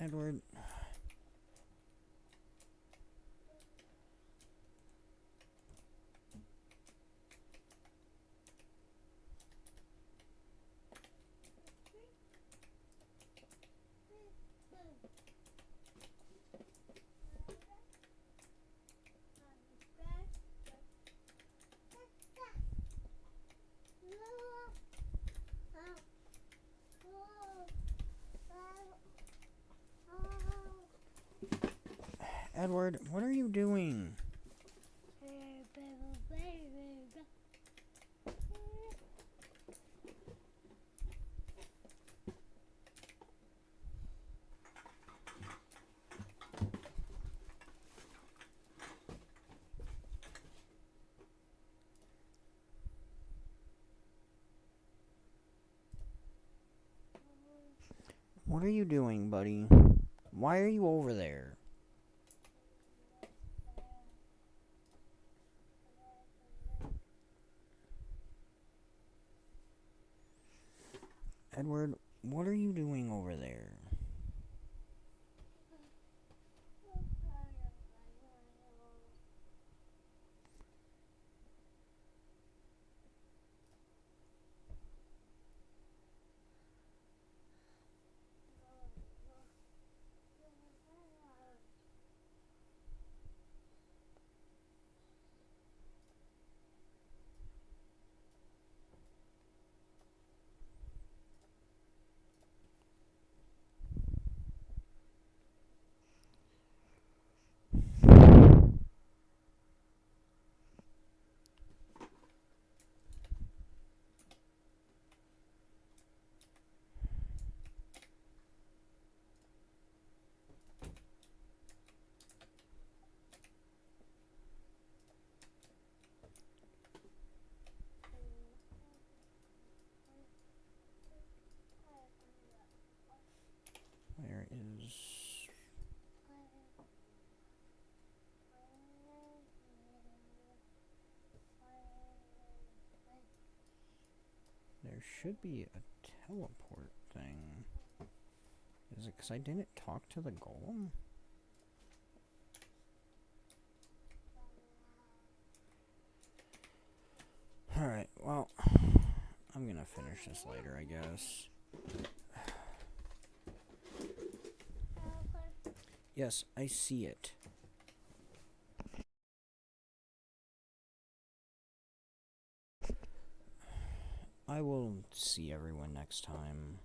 Edward. Edward, what are you doing? What are you doing, buddy? Why are you over there? Edward, what are you doing over there? Where is... There should be a teleport thing. Is it because I didn't talk to the golem? Alright, well, I'm gonna finish this later, I guess. Yes, I see it. I will see everyone next time.